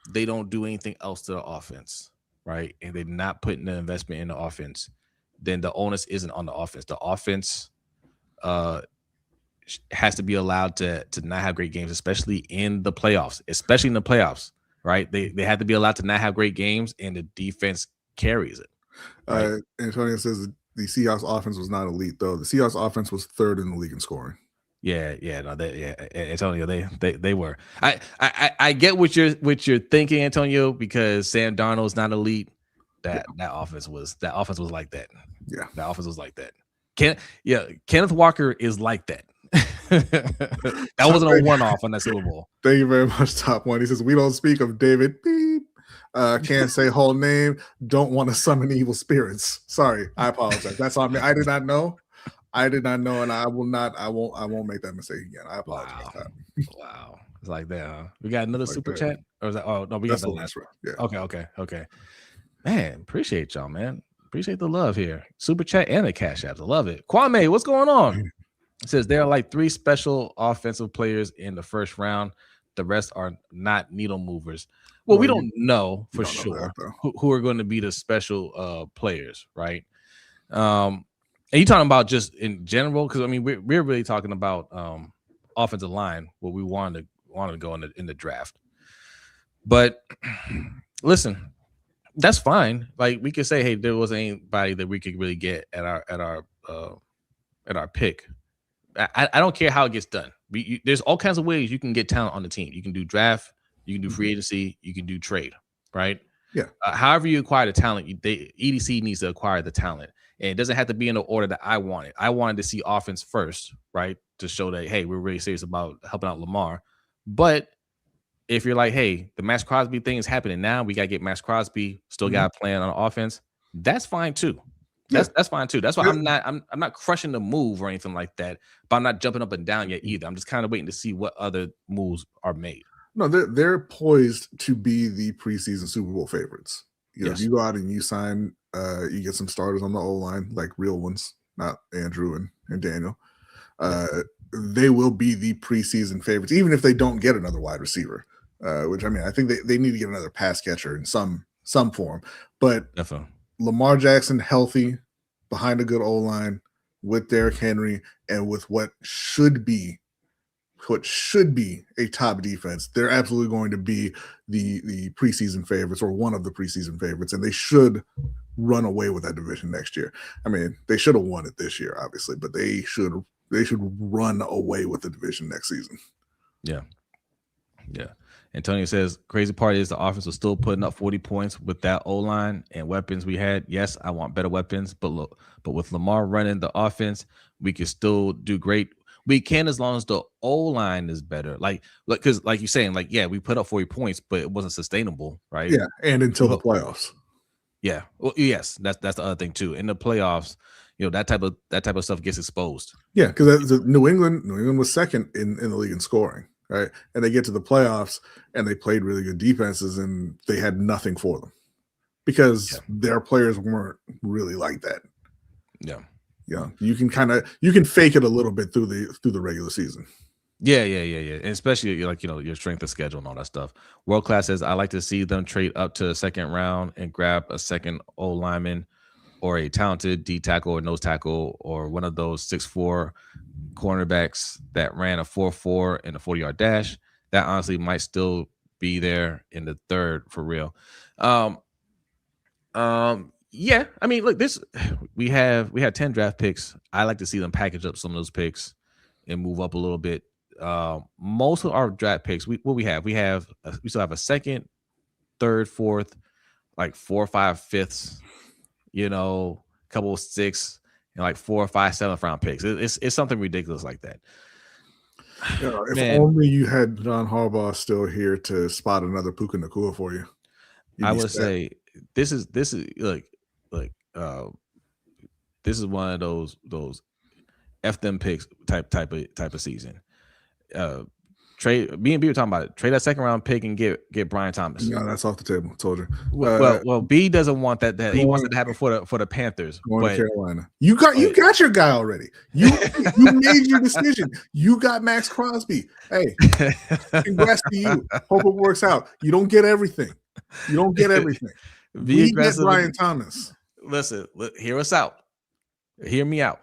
they don't do anything else to the offense, right, and they're not putting the investment in the offense, then the onus isn't on the offense. The offense has to be allowed to not have great games, especially in the playoffs. Right? They have to be allowed to not have great games, and the defense carries it. Right? Antonio says the Seahawks offense was not elite, though. The Seahawks offense was third in the league in scoring. Yeah, Antonio, they were. I get what you're thinking, Antonio, because Sam Darnold's not elite. That offense was like that. Yeah, that offense was like that. Kenneth Walker is like that. That wasn't a one-off on that Super Bowl. Thank you very much, Top One. He says we don't speak of David. Beep. Can't say whole name. Don't want to summon evil spirits. Sorry, I apologize. That's on me. I did not know, and I will not. I won't make that mistake again. I apologize. Wow. It's like that. Huh? We got another super chat, or is that? Oh no, we got the last one. Yeah. Okay. Man, appreciate y'all, man. Appreciate the love here. Super chat and the cash apps. I love it. Kwame, what's going on? It says there are like 3 special offensive players in the first round. The rest are not needle movers. Well, we don't know for sure who are going to be the special players, right? And you talking about just in general? Because I mean, we're really talking about offensive line, what we wanted to go in the draft. But listen, that's fine. Like we could say, hey, there wasn't anybody that we could really get at our pick. I don't care how it gets done. There's all kinds of ways you can get talent on the team. You can do draft, you can do free agency, you can do trade, right? Yeah. However you acquire the talent, EDC needs to acquire the talent, and it doesn't have to be in the order that I wanted. I wanted to see offense first, right, to show that hey, we're really serious about helping out Lamar. But if you're like, hey, the Maxx Crosby thing is happening now, we got to get Maxx Crosby, still got to plan on offense. That's fine too. That's fine too. That's why I'm not crushing the move or anything like that, but I'm not jumping up and down yet either. I'm just kind of waiting to see what other moves are made. No, they're poised to be the preseason Super Bowl favorites. If you go out and you sign, you get some starters on the O-line, like real ones, not Andrew and Daniel. They will be the preseason favorites, even if they don't get another wide receiver. Which I mean, I think they need to get another pass catcher in some form. But definitely. Lamar Jackson healthy behind a good O-line with Derrick Henry and with what should be a top defense, they're absolutely going to be the preseason favorites or one of the preseason favorites, and they should run away with that division next year. I mean, they should have won it this year, obviously, but they should run away with the division next season. Yeah. Antonio says, crazy part is the offense was still putting up 40 points with that O-line and weapons we had. Yes, I want better weapons, but with Lamar running the offense, we can still do great. We can as long as the O-line is better. Because like you're saying, we put up 40 points, but it wasn't sustainable, right? Yeah, and until the playoffs. Yeah. Well, yes, that's the other thing too. In the playoffs, that type of stuff gets exposed. Yeah, because New England was second in the league in scoring. Right, and they get to the playoffs and they played really good defenses and they had nothing for them because their players weren't really like that. Yeah, you can fake it a little bit through the regular season. Yeah, and especially your strength of schedule and all that stuff. World Class says I like to see them trade up to the second round and grab a second O lineman or a talented D tackle or nose tackle or one of those 6'4" cornerbacks that ran a 4.4 in a 40-yard dash. That honestly might still be there in the third for real. Yeah, I mean, look, we have 10 draft picks. I like to see them package up some of those picks and move up a little bit most of our draft picks, we still have a second, third, fourth, like 4 or 5 fifths, couple of 6 and like 4 or 5 7th round picks. It's something ridiculous like that. If Man, only you had John Harbaugh still here to spot another Puka Nacua for you. I would say this is like this is one of those F them picks type of season. Trade me and B were talking about it. Trade that second round pick and get Brian Thomas. No, that's off the table. I told you. Well, B doesn't want that. He wants it to happen for the Panthers. Going to Carolina. You got your guy already. You made your decision. You got Maxx Crosby. Hey, congrats to you. Hope it works out. You don't get everything. We get Brian Thomas. Listen, hear us out. Hear me out.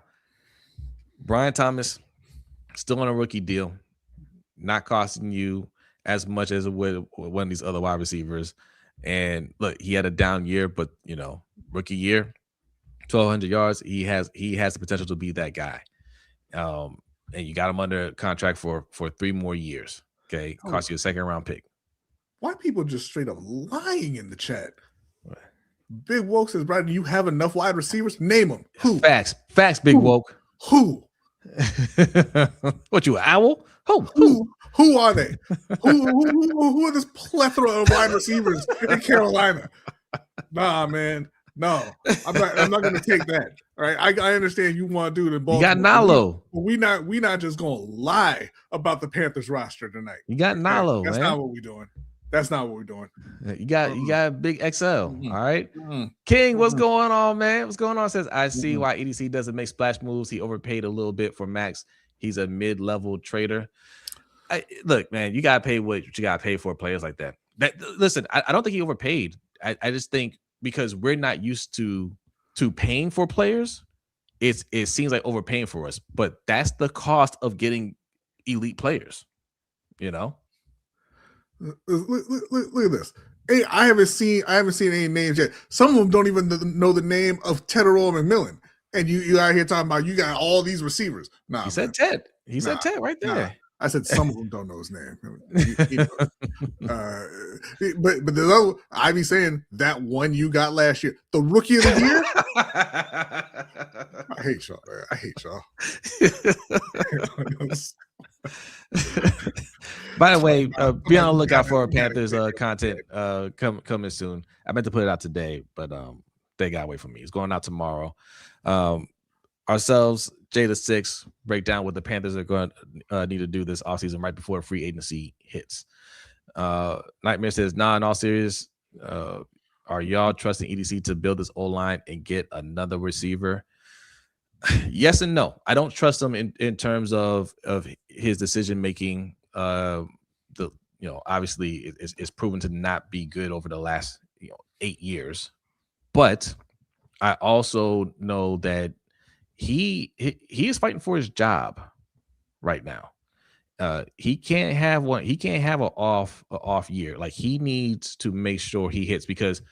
Brian Thomas still on a rookie deal. Not costing you as much as it would one of these other wide receivers. And look, he had a down year, but rookie year, 1,200 yards. He has the potential to be that guy. And you got him under contract for 3 more years. Okay, cost you a second round pick. Why people just straight up lying in the chat? What? Big Woke says, Brad, do you have enough wide receivers? Name them. Who? Facts, Big Woke. Who? What, you an owl? Who are they? Who are this plethora of wide receivers in Carolina? Nah, man. No, I'm not going to take that. All right, I understand you want to do it in Baltimore. You got Nalo. But we not just going to lie about the Panthers roster tonight. You got Nalo. That's not what we're doing. That's not what we're doing. You got Big XL. Mm-hmm. All right. Mm-hmm. King, what's going on, man? What's going on? Says, I see why EDC doesn't make splash moves. He overpaid a little bit for Max. He's a mid-level trader. Look, man, you gotta pay what you gotta pay for players like that. Listen, I don't think he overpaid. I just think because we're not used to paying for players, it seems like overpaying for us. But that's the cost of getting elite players. Look at this. Hey, I haven't seen any names yet. Some of them don't even know the name of Tedderall McMillan. And you out here talking about you got all these receivers. Nah, he said Ted. He said Ted right there. Nah. I said some of them don't know his name. But the other, I be saying that one you got last year, the rookie of the year. I hate y'all, man. I hate y'all. By the way, be on the lookout for Panthers content coming soon. I meant to put it out today, but they got away from me. It's going out tomorrow. Ourselves, J6, break down what the Panthers are going to need to do this offseason right before free agency hits. Nightmare says, in all serious, are y'all trusting EDC to build this O-line and get another receiver? Yes and no. I don't trust him in terms of his decision making. Obviously it's proven to not be good over the last 8 years, but I also know that he is fighting for his job right now. He can't have one. He can't have an off year. Like, he needs to make sure he hits, because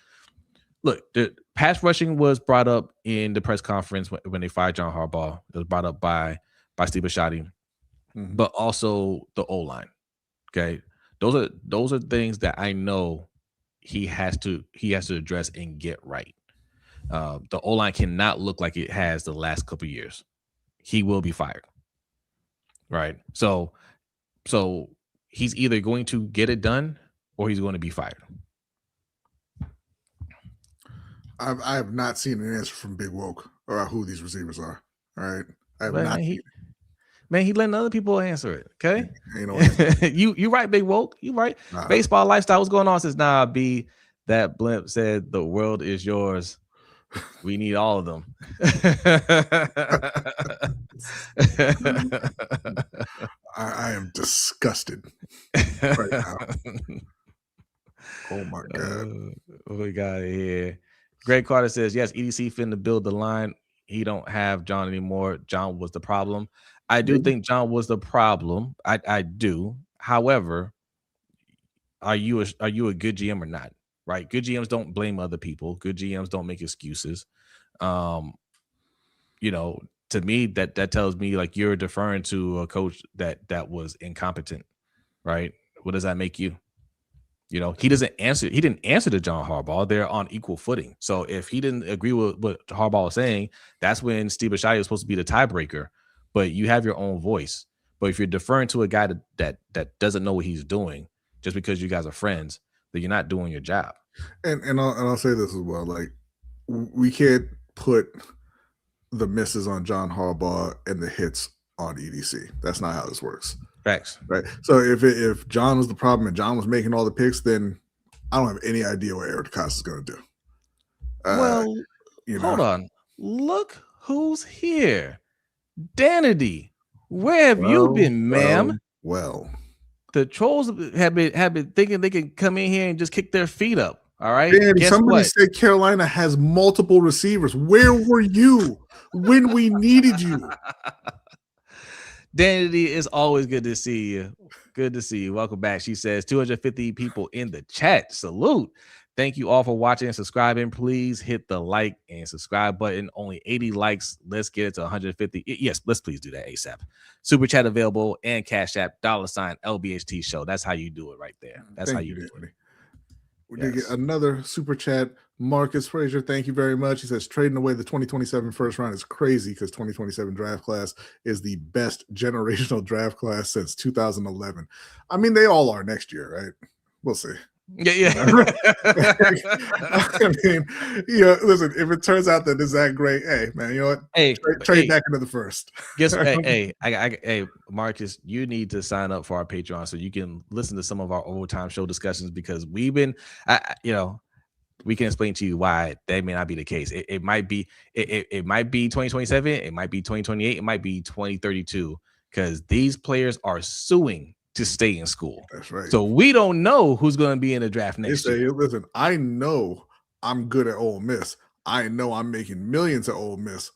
look, the pass rushing was brought up in the press conference when they fired John Harbaugh. It was brought up by Steve Bisciotti, but also the O-line. Okay, those are things that I know he has to address and get right. The O-line cannot look like it has the last couple of years. He will be fired. Right. So he's either going to get it done or he's going to be fired. I have not seen an answer from Big Woke or who these receivers are. All right. I have not seen it. Man, he letting other people answer it. Okay. You right, Big Woke. You right. Nah. Baseball lifestyle. What's going on? Says, nah, B, that blimp said the world is yours. We need all of them. I am disgusted right now. Oh my God. What we got here? Greg Carter says, yes, EDC finna build the line. He don't have John anymore. John was the problem. I do think John was the problem. I do. However, are you a good GM or not? Right? Good GMs don't blame other people. Good GMs don't make excuses. to me, that tells me like you're deferring to a coach that was incompetent, right? What does that make you? You know, he didn't answer to John Harbaugh. They're on equal footing. So if he didn't agree with what Harbaugh was saying, that's when Steve Bisciotti is supposed to be the tiebreaker. But you have your own voice. But if you're deferring to a guy that doesn't know what he's doing just because you guys are friends, then you're not doing your job. And I'll say this as well. Like, we can't put the misses on John Harbaugh and the hits on EDC. That's not how this works. Facts. Right. So if John was the problem and John was making all the picks, then I don't have any idea what Eric DeCosta is going to do. Well, hold on. Look who's here. Danity. Where have you been, ma'am? Well, the trolls have been thinking they can come in here and just kick their feet up. All right. Danny, somebody said Carolina has multiple receivers. Where were you when we needed you? Danity, it's always good to see you. Good to see you. Welcome back. She says 250 people in the chat. Salute. Thank you all for watching and subscribing. Please hit the like and subscribe button. Only 80 likes. Let's get it to 150. Yes, let's please do that ASAP. Super chat available and Cash App, $ LBHT show. That's how you do it right there. That's how you do it. We did get another super chat. Marcus Frazier, thank you very much. He says trading away the 2027 first round is crazy because 2027 draft class is the best generational draft class since 2011. I mean, they all are next year, right? We'll see. Yeah. I mean, listen, if it turns out that it's that great, hey, man, you know what? Hey, trade back into the first. Guess hey, Marcus, you need to sign up for our Patreon so you can listen to some of our overtime show discussions because we've been, we can explain to you why that may not be the case. It might be, it might be 2027, it might be 2028, it might be 2032 because these players are suing to stay in school. That's right. So we don't know who's going to be in the draft next year. Listen, I know I'm good at Ole Miss. I know I'm making millions at Ole Miss.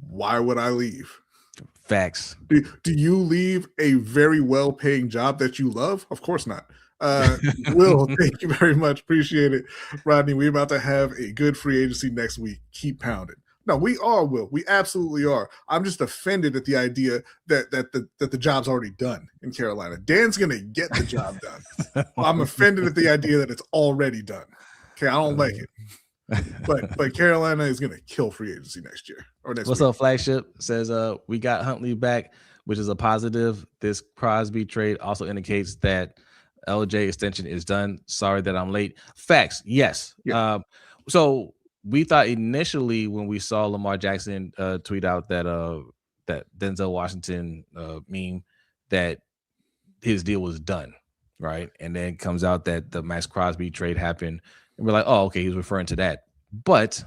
Why would I leave? Facts. Do you leave a very well-paying job that you love? Of course not. Will, thank you very much. Appreciate it. Rodney, we're about to have a good free agency next week. Keep pounding. No, we are, Will. We absolutely are. I'm just offended at the idea that the job's already done in Carolina. Dan's going to get the job done. I'm offended at the idea that it's already done. Okay, I don't like it. But Carolina is going to kill free agency next year or next What's week. up, Flagship? Says we got Huntley back, which is a positive. This Crosby trade also indicates that LJ extension is done. Sorry that I'm late. Facts, yes. Yeah. So we thought initially when we saw Lamar Jackson tweet out that that Denzel Washington meme that his deal was done, right? And then comes out that the Maxx Crosby trade happened, and we're like, oh, okay, he's referring to that. But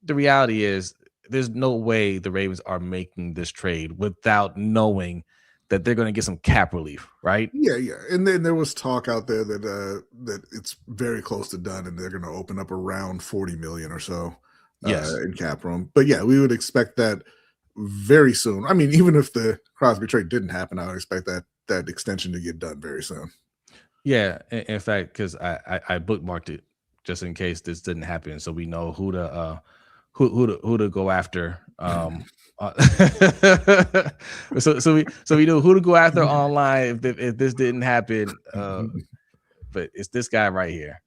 the reality is, there's no way the Ravens are making this trade without knowing that they're going to get some cap relief, right? Yeah. And then there was talk out there that that it's very close to done, and they're going to open up around $40 million or so in cap room. But yeah, we would expect that very soon. I mean, even if the Crosby trade didn't happen, I would expect that extension to get done very soon. Yeah, in fact, because I bookmarked it just in case this didn't happen, so we know who to go after. So we know who to go after online if this didn't happen. But it's this guy right here.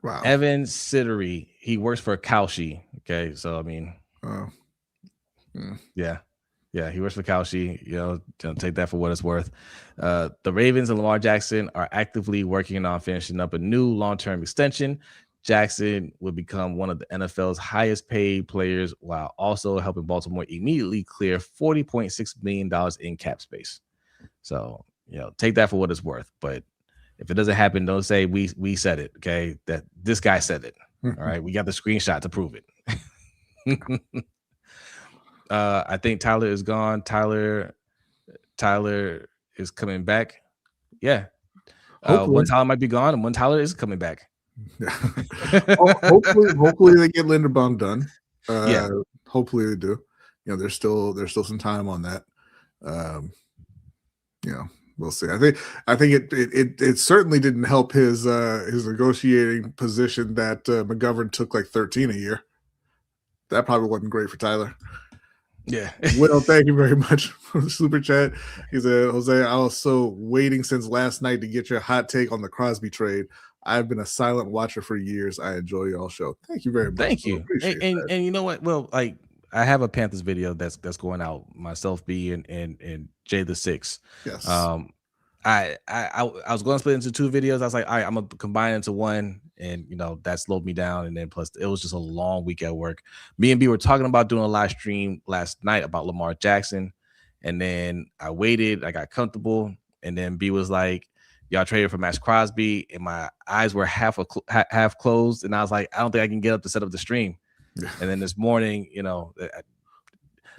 Wow. Evan Sittery. He works for Kalshi. Okay, so I mean, yeah, he works for Kalshi. Take that for what it's worth. The Ravens and Lamar Jackson are actively working on finishing up a new long-term extension. Jackson would become one of the NFL's highest paid players while also helping Baltimore immediately clear $40.6 million in cap space. So, take that for what it's worth. But if it doesn't happen, don't say we said it, okay? That this guy said it. All right. We got the screenshot to prove it. I think Tyler is gone. Tyler is coming back. Yeah. One Tyler might be gone and one Tyler is coming back. hopefully they get Linderbaum done. Hopefully they do. There's still some time on that. We'll see. I think it certainly didn't help his negotiating position that McGovern took like 13 a year. That probably wasn't great for Tyler. Yeah. Well, thank you very much for the super chat. He said, Jose, I was so waiting since last night to get your hot take on the Crosby trade. I've been a silent watcher for years. I enjoy y'all show. Thank you very much. Thank Bro. you. Appreciate that. And you know what? Well, like I have a Panthers video that's going out. Myself, B, and Jay the Six. Yes. I was going to split into 2 videos. I was like, all right, I'm gonna combine into one, and that slowed me down. And then plus, it was just a long week at work. Me and B were talking about doing a live stream last night about Lamar Jackson, and then I waited. I got comfortable, and then B was like, y'all traded for Maxx Crosby, and my eyes were half closed, and I was like, I don't think I can get up to set up the stream. And then this morning, I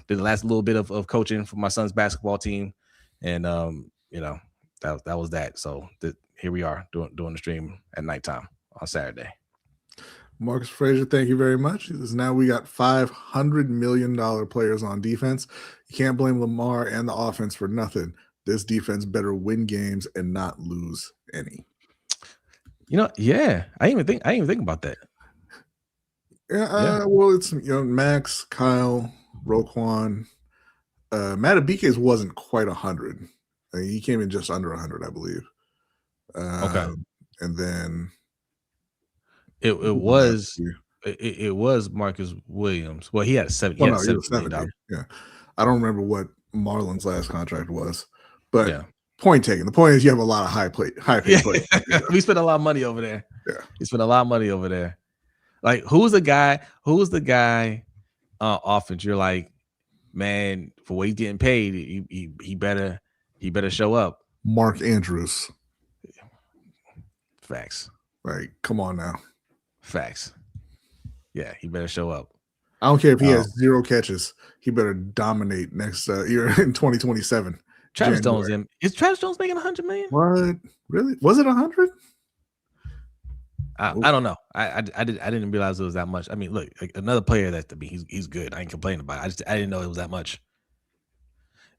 did the last little bit of coaching for my son's basketball team, and that was that. So here we are doing the stream at nighttime on Saturday. Marcus Frazier, thank you very much. Now we got $500 million players on defense. You can't blame Lamar and the offense for nothing. This defense better win games and not lose any. Yeah, I didn't even think about that. Yeah. Well, it's Max, Kyle, Roquan, Matabikes wasn't quite 100. He came in just under 100, I believe. Okay, and then it was Marcus Williams. Well, he had $7 million. Yeah, I don't remember what Marlon's last contract was, but point taken. The point is you have a lot of high paid players. We spent a lot of money over there. Yeah, we spent a lot of money over there. Like, who's the guy offense? You're like, man, for what he's getting paid, he better show up. Mark Andrews. Facts. Like, come on now. Facts. Yeah, he better show up. I don't care if he has 0 catches. He better dominate next year in 2027. Travis Jones is Travis Jones making $100 million? What? Really? Was it 100? I don't know. I didn't realize it was that much. I mean, look, like another player he's good. I ain't complaining about it. I didn't know it was that much.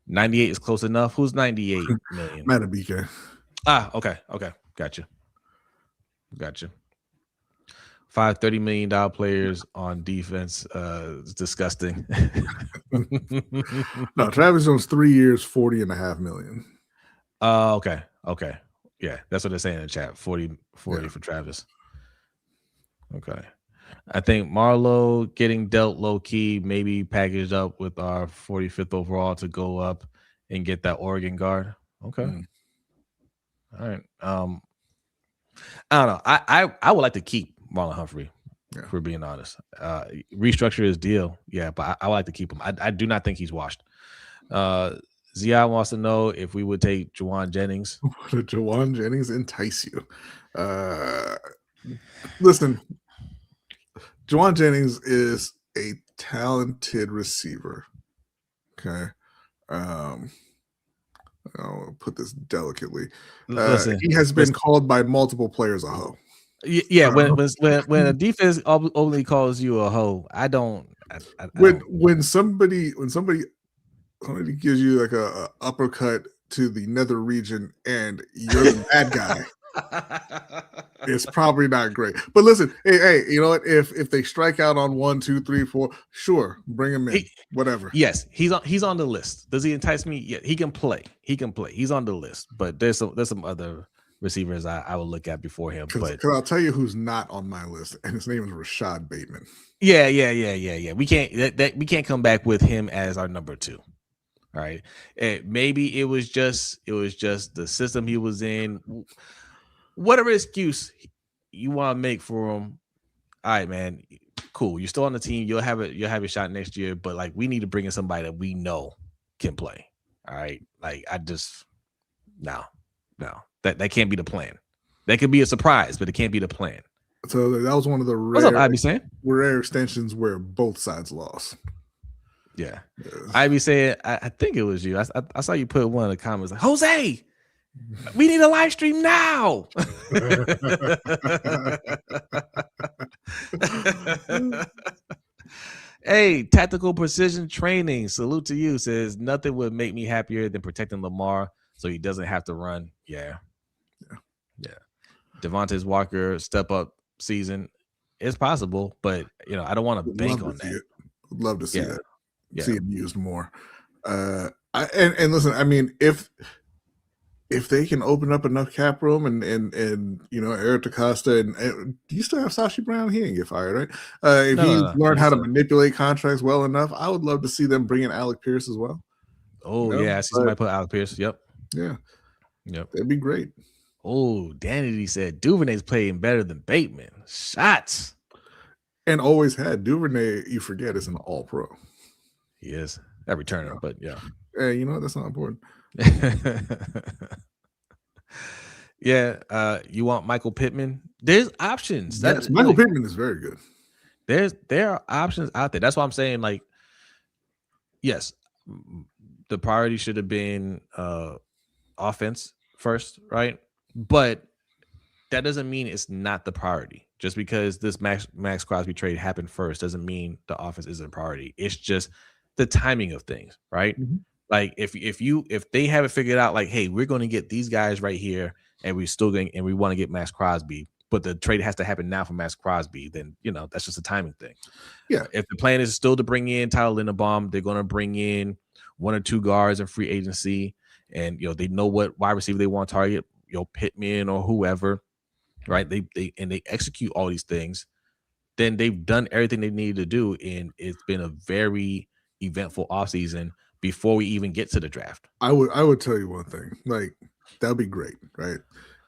98 is close enough. Who's 98 million? Matabike. Okay. Gotcha. 5 $30 million players on defense. It's disgusting. No, Travis Jones 3 years, $40.5 million. Okay. Yeah, that's what they're saying in the chat. 40 for Travis. Okay. I think Marlowe getting dealt low key, maybe packaged up with our 45th overall to go up and get that Oregon guard. Okay. All right. I don't know. I would like to keep Marlon Humphrey, for being honest. Restructure his deal. Yeah, but I would like to keep him. I do not think he's washed. Zia wants to know if we would take Juwan Jennings. Would Juwan Jennings entice you? Listen, Juwan Jennings is a talented receiver. Okay. I'll put this delicately. He has been called by multiple players a hoe. Yeah, when a defense only calls you a hoe, I don't. When somebody gives you like a uppercut to the nether region and you're the bad guy, it's probably not great. But listen, hey, you know what? If they strike out on 1, 2, 3, 4, sure, bring him in. Whatever. Yes, he's on the list. Does he entice me? Yeah, he can play. He's on the list. But there's some other receivers I will look at before him. But I'll tell you who's not on my list, and his name is Rashad Bateman. Yeah. We can't come back with him as our number 2. All right. Maybe it was just the system he was in. Whatever excuse you want to make for him, all right, man. Cool. You're still on the team. You'll have a shot next year. But like, we need to bring in somebody that we know can play. All right. Like, I just no. That can't be the plan. That could be a surprise, but it can't be the plan. So that was one of the rare extensions where both sides lost. Yeah. I'd be saying, I think it was you. I saw you put one of the comments like, Jose, we need a live stream now. Hey, Tactical Precision Training, salute to you. Says nothing would make me happier than protecting Lamar so he doesn't have to run. Yeah. Devontae Walker step up season. It's possible, but I don't want to bank on that. Would love to see that. Yeah. See him used more. And listen, I mean, if they can open up enough cap room and Eric DaCosta and do you still have Sashi Brown? He didn't get fired, right? If he learned how to manipulate contracts well enough, I would love to see them bring in Alec Pierce as well. Oh, yeah. I see somebody put Alec Pierce. Yep. Yeah. Yep. That'd be great. Oh, Danity said Duvernay's playing better than Bateman. Shots. And always had. Duvernay, you forget, is an all-pro. He is. That returner, but yeah. Hey, you know what? That's not important. Yeah. You want Michael Pittman? There's options. Yes, Michael Pittman is very good. There are options out there. That's why I'm saying, like, yes, the priority should have been offense first, right? But that doesn't mean it's not the priority. Just because this Maxx Crosby trade happened first doesn't mean the offense isn't a priority. It's just the timing of things, right? Mm-hmm. Like if they haven't figured out, like, hey, we're going to get these guys right here, and we want to get Maxx Crosby, but the trade has to happen now for Maxx Crosby, then that's just a timing thing. Yeah. If the plan is still to bring in Tyler Linderbaum, they're going to bring in one or two guards in free agency, and they know what wide receiver they want to target, Pittman or whoever, right? They execute all these things, then they've done everything they needed to do, and it's been a very eventful offseason before we even get to the draft. I would tell you one thing, like, that'd be great, right?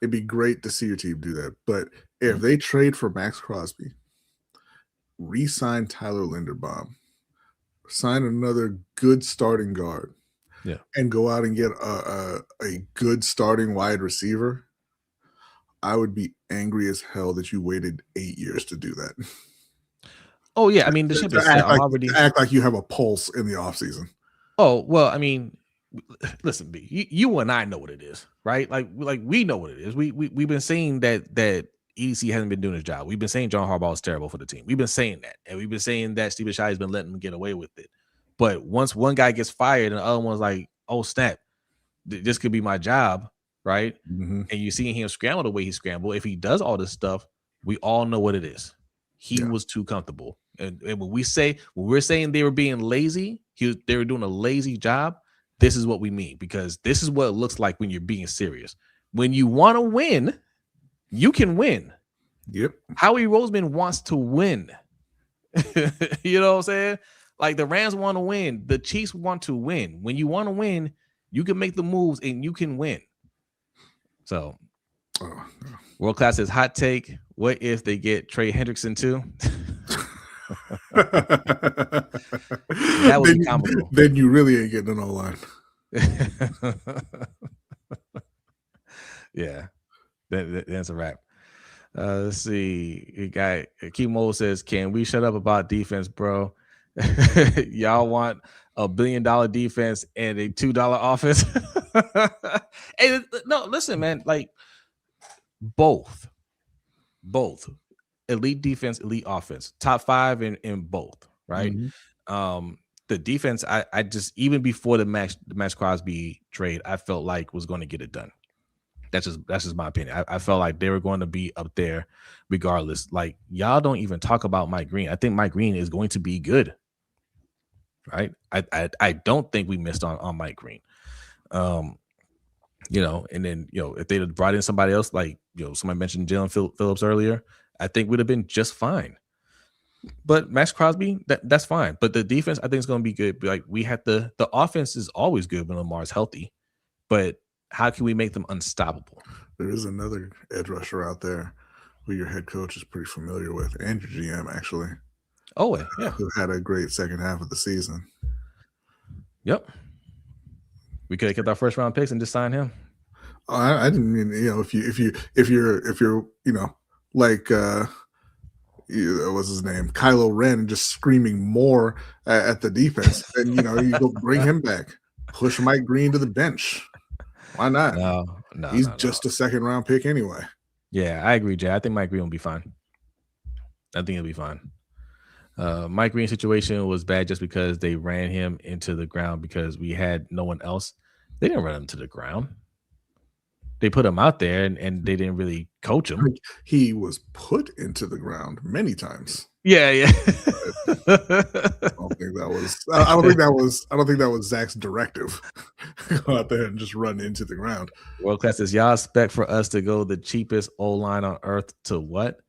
It'd be great to see your team do that. But if they trade for Maxx Crosby, re-sign Tyler Linderbaum, sign another good starting guard, and go out and get a good starting wide receiver, I would be angry as hell that you waited 8 years to do that. Oh, yeah. I mean, the ship is set. Act like you have a pulse in the offseason. Oh, well, I mean, listen, B, you and I know what it is, right? Like we know what it is. We've been saying that EDC hasn't been doing his job. We've been saying John Harbaugh is terrible for the team. We've been saying that, and we've been saying that Steve Shai has been letting him get away with it. But once one guy gets fired and the other one's like, oh snap, this could be my job, right? Mm-hmm. And you see him scramble the way he scrambled. If he does all this stuff, we all know what it is. He was too comfortable. And when we're saying they were being lazy, they were doing a lazy job. This is what we mean, because this is what it looks like when you're being serious. When you want to win, you can win. Yep. Howie Roseman wants to win. You know what I'm saying? Like, the Rams want to win. The Chiefs want to win. When you want to win, you can make the moves and you can win. So, World Class says, hot take. What if they get Trey Hendrickson too? That would be comical. Then you really ain't getting an O-line. Yeah, that's a wrap. Let's see. Kimo says, "Can we shut up about defense, bro? Y'all want $1 billion defense and a $2 offense?" Hey, no, listen, man. Like, both elite defense, elite offense, top 5 in both, right? Mm-hmm. The defense, I just, even before the Maxx Crosby trade, I felt like was going to get it done. That's just my opinion. I felt like they were going to be up there regardless. Like, y'all don't even talk about Mike Green. I think Mike Green is going to be good, right? I don't think we missed on Mike Green. And then, if they'd have brought in somebody else, like, somebody mentioned Jalen Phillips earlier, I think we'd have been just fine. But Maxx Crosby, that's fine. But the defense, I think, is going to be good. Like, the offense is always good when Lamar's healthy, but how can we make them unstoppable? There is another edge rusher out there who your head coach is pretty familiar with, and your GM, actually. Oh, yeah. Who had a great second half of the season. Yep. We could have kept our first round picks and just signed him. I didn't mean, if you're like what's his name, Kylo Ren, just screaming more at the defense, then you go bring him back, push Mike Green to the bench. Why not? No, he's just a second round pick anyway. Yeah, I agree, Jay. I think Mike Green will be fine. I think he'll be fine. Mike Green's situation was bad just because they ran him into the ground because we had no one else. They didn't run him to the ground. they put him out there and they didn't really coach him. Like, he was put into the ground many times. Yeah. I don't think that was. I don't think that was. I don't think that was Zach's directive. Go out there and just run into the ground. World Class says, y'all expect for us to go the cheapest O-line on earth to what?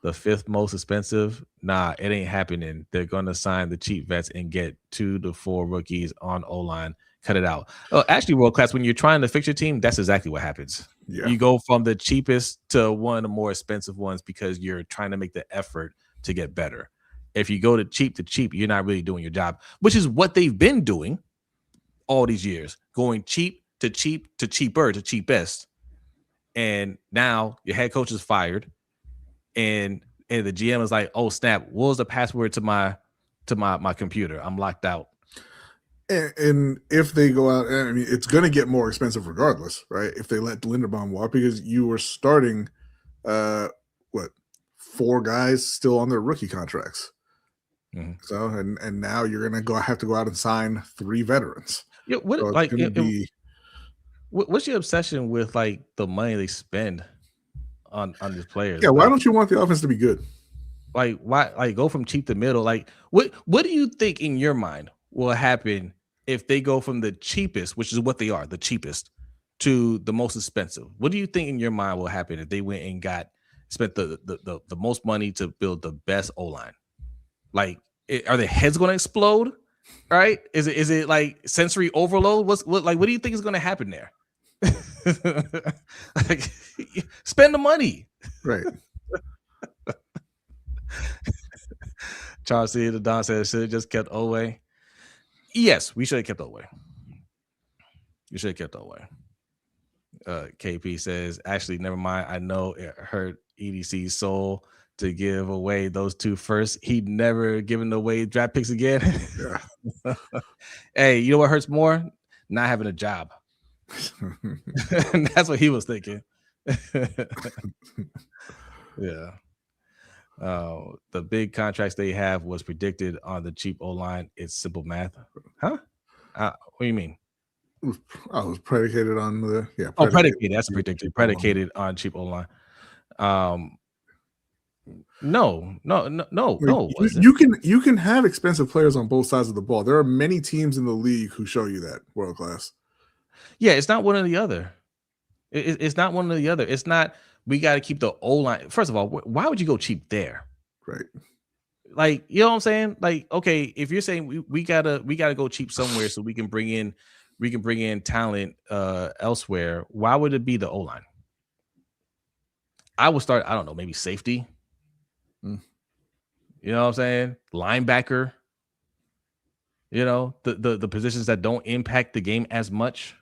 The fifth most expensive? Nah, it ain't happening. They're going to sign the cheap vets and get 2 to 4 rookies on O-line. Cut it out. Oh, actually, World Class, when you're trying to fix your team, that's exactly what happens. Yeah. You go from the cheapest to one of the more expensive ones because you're trying to make the effort to get better. If you go to cheap, you're not really doing your job, which is what they've been doing all these years, going cheap to cheaper to cheapest. And now your head coach is fired, and the GM is like, "Oh snap! What was the password to my computer? I'm locked out." And if they go out, I mean, it's going to get more expensive regardless, right? If they let Linderbaum walk, because you were starting, 4 guys still on their rookie contracts. Mm-hmm. So and now you're going to have to go out and sign 3 veterans. Yeah, what's your obsession with like the money they spend on these players? Yeah, why don't you want the offense to be good? Like, why? Like, go from cheap to middle. Like, what do you think in your mind will happen if they go from the cheapest, which is what they are, the cheapest, to the most expensive? What do you think in your mind will happen if they went and spent the most money to build the best O-line? Like, are their heads going to explode? Right? Is it like sensory overload? What do you think is going to happen there? Like, spend the money, right? Charles C. The Don said, should have just kept Oweh. Yes, we should have kept Oweh. You should have kept Oweh. KP says, actually, never mind. I know it hurt EDC's soul to give away those 2 first. He'd never given away draft picks again. Yeah. Hey, you know what hurts more? Not having a job. That's what he was thinking. Yeah. The big contracts they have was predicted on the cheap O-line. It's simple math. Huh? What do you mean? I was predicated on the predicated. That's predicted. Predicated on cheap O-line. No. You can have expensive players on both sides of the ball. There are many teams in the league who show you that. World Class. Yeah, it's not one or the other. It's not one or the other. It's not. We got to keep the O-line. First of all, why would you go cheap there? Right. Like, you know what I'm saying? Like, okay, if you're saying we gotta go cheap somewhere so we can bring in talent elsewhere, why would it be the O-line? I would start, I don't know, maybe safety. You know what I'm saying? Linebacker. You know, the positions that don't impact the game as much.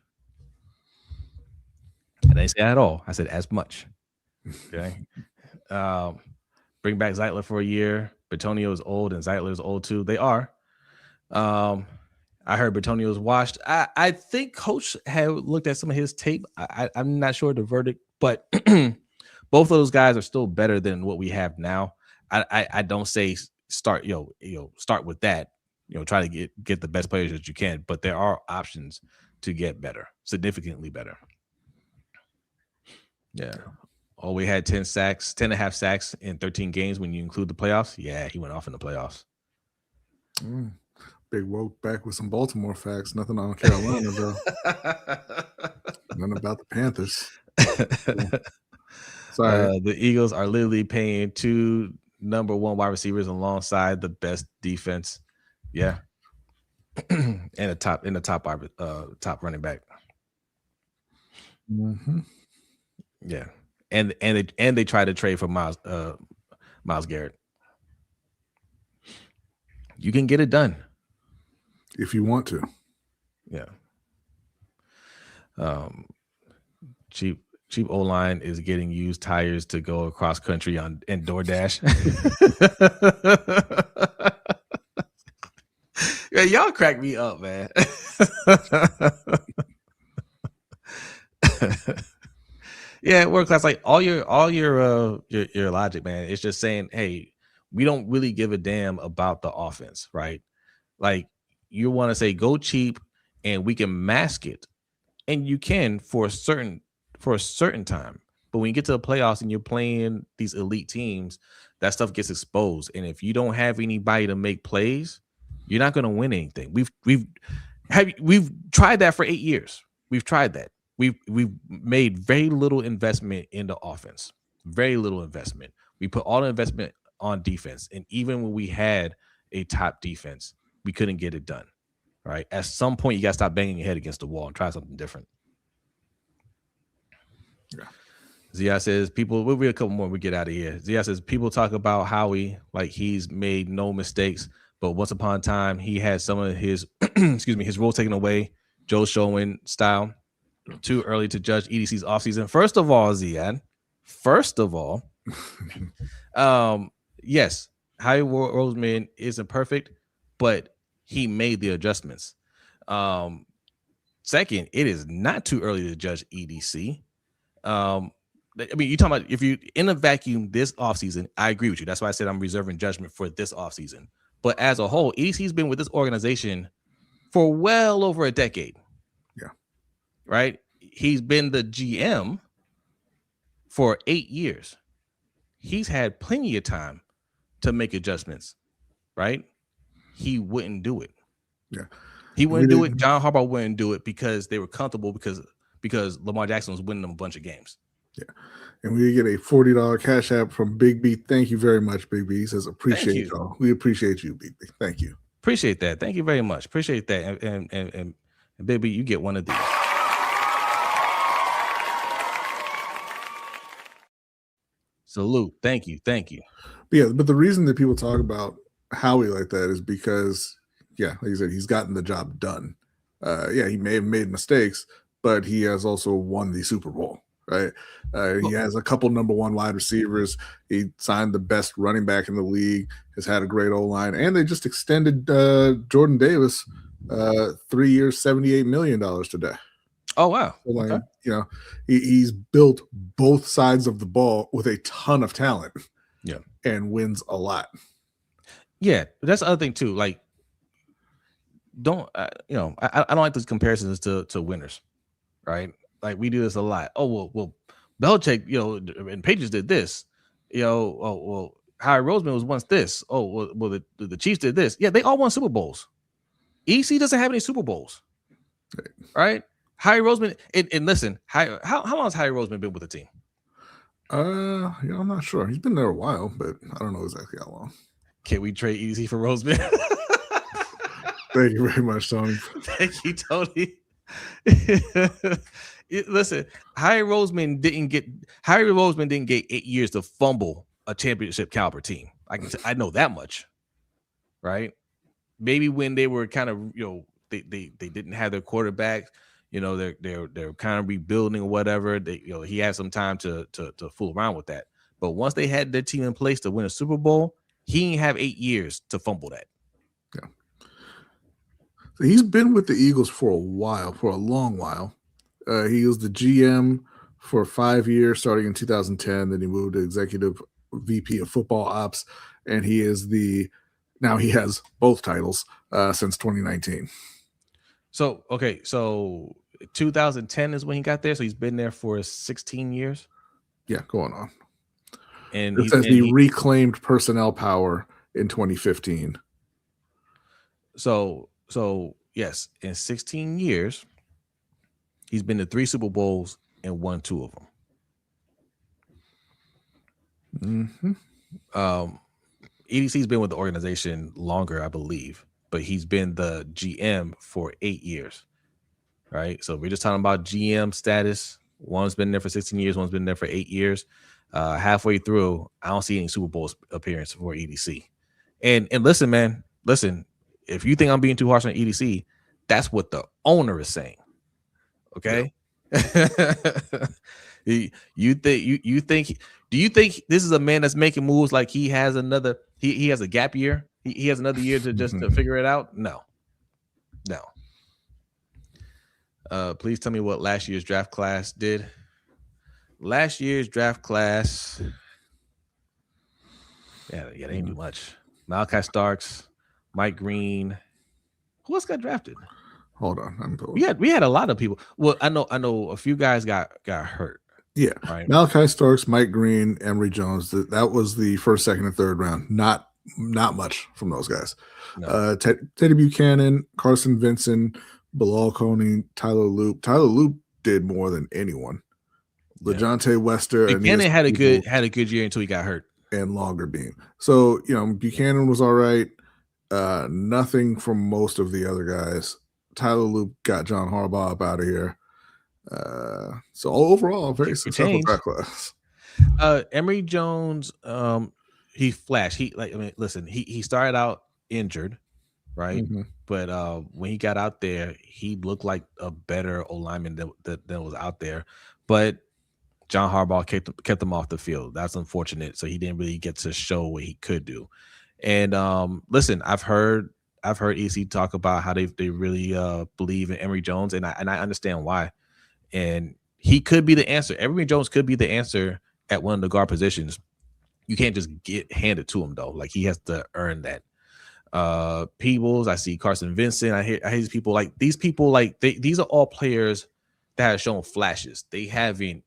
I didn't say at all. I said as much. Okay. Bring back Zeitler for a year. Bertonio is old and Zeitler is old too. They are. I heard Bertonio is washed. I think Coach had looked at some of his tape. I'm not sure the verdict, but both of those guys are still better than what we have now. I don't say start with that. Try to get the best players that you can, but there are options to get better, significantly better. Yeah. Oh, we had 10 and a half sacks in 13 games when you include the playoffs. Yeah, he went off in the playoffs. Big woke back with some Baltimore facts. Nothing on Carolina, though. Nothing about the Panthers. Sorry. The Eagles are literally paying 2 number 1 wide receivers alongside the best defense. Yeah. and the top running back. Mm-hmm. Yeah. And they try to trade for Myles Garrett. You can get it done if you want to. Yeah. Cheap O-line is getting used tires to go across country in DoorDash. Yeah, y'all crack me up, man. Yeah, World Class, like all your logic, man. It's just saying, hey, we don't really give a damn about the offense, right? Like, you want to say go cheap and we can mask it, and you can for certain for a certain time. But when you get to the playoffs and you're playing these elite teams, that stuff gets exposed. And if you don't have anybody to make plays, you're not going to win anything. We've tried that for 8 years. We've tried that. We've made very little investment in the offense. Very little investment. We put all the investment on defense. And even when we had a top defense, we couldn't get it done. Right? At some point, you got to stop banging your head against the wall and try something different. Yeah. Zia says, we'll read a couple more when we get out of here. Zia says, people talk about Howie like he's made no mistakes, but once upon a time, he had some of his, his role taken away. Joe Showing style. Too early to judge EDC's offseason. First of all, Ziad, yes, Howie Roseman isn't perfect, but he made the adjustments. Second, it is not too early to judge EDC. I mean, you're talking about if you in a vacuum this offseason, I agree with you. That's why I said I'm reserving judgment for this offseason. But as a whole, EDC's been with this organization for well over a decade. Yeah. Right? He's been the GM for 8 years. He's had plenty of time to make adjustments, right? He wouldn't do it. Yeah. He wouldn't do it. John Harbaugh wouldn't do it because they were comfortable because Lamar Jackson was winning them a bunch of games. Yeah. And we get a $40 cash app from Big B. Thank you very much, Big B. He says, appreciate y'all. We appreciate you, Big B. Thank you. Appreciate that. Thank you very much. Appreciate that. And Big B, you get one of these. Salute. Thank you. But yeah, but the reason that people talk about Howie like that is because, like you said, he's gotten the job done. He may have made mistakes, but he has also won the Super Bowl, right? He has a couple number one wide receivers. He signed the best running back in the league, has had a great O-line, and they just extended Jordan Davis 3 years, $78 million today. Oh, wow. So, okay. He's built both sides of the ball with a ton of talent. Yeah. And wins a lot. Yeah. That's the other thing, too. Like, I don't like those comparisons to winners, right? Like, we do this a lot. Oh, well, Belichick, and Patriots did this. Howie Roseman was once this. Oh, well, the Chiefs did this. Yeah, they all won Super Bowls. EC doesn't have any Super Bowls. Right? Howie Roseman, and listen, how long has Howie Roseman been with the team? I'm not sure. He's been there a while, but I don't know exactly how long. Can we trade EC for Roseman? Thank you very much, Tony. Thank you, Tony. Listen, Howie Roseman didn't get 8 years to fumble a championship caliber team. I know that much, right? Maybe when they were kind of they didn't have their quarterback. They're kind of rebuilding or whatever. He had some time to fool around with that. But once they had their team in place to win a Super Bowl, he didn't have 8 years to fumble that. Yeah. So he's been with the Eagles for a long while. He was the GM for 5 years, starting in 2010. Then he moved to executive VP of football ops, and he has both titles since 2019. So 2010 is when he got there. So he's been there for 16 years. Yeah, going on. And it says he reclaimed personnel power in 2015. So yes, in 16 years, he's been to 3 Super Bowls and won 2 of them. Mm-hmm. EDC's been with the organization longer, I believe, but he's been the GM for 8 years. Right. So we're just talking about GM status. One's been there for 16 years. One's been there for 8 years. Halfway through, I don't see any Super Bowl appearance for EDC. And listen, man, if you think I'm being too harsh on EDC, that's what the owner is saying. Okay. Yep. Do you think this is a man that's making moves like he has another, he has a gap year? He has another year to just to figure it out? No. Please tell me what last year's draft class did. Last year's draft class, they didn't do much. Malachi Starks, Mike Green. Who else got drafted? Hold on, I'm pulling. We had a lot of people. Well, I know a few guys got hurt. Yeah, right. Malachi Starks, Mike Green, Emory Jones. That was the first, second, and third round. Not much from those guys. No. Teddy Buchanan, Carson Vincent, Bilal Coney, Tyler Loop. Tyler Loop did more than anyone. LeJontay Wester. Buchanan had a good year until he got hurt. And Longer Beam. So, Buchanan was all right. Nothing from most of the other guys. Tyler Loop got John Harbaugh up out of here. So overall, very successful draft class. Emory Jones, he flashed. Listen, he started out injured, right? Mm-hmm. But when he got out there, he looked like a better O-lineman that was out there. But John Harbaugh kept him off the field. That's unfortunate. So he didn't really get to show what he could do. And listen, I've heard EC talk about how they really believe in Emory Jones, and I understand why. And he could be the answer. Emory Jones could be the answer at one of the guard positions. You can't just get handed to him though. Like he has to earn that. Peebles, I see Carson Vincent. I hear these people like these are all players that have shown flashes. They haven't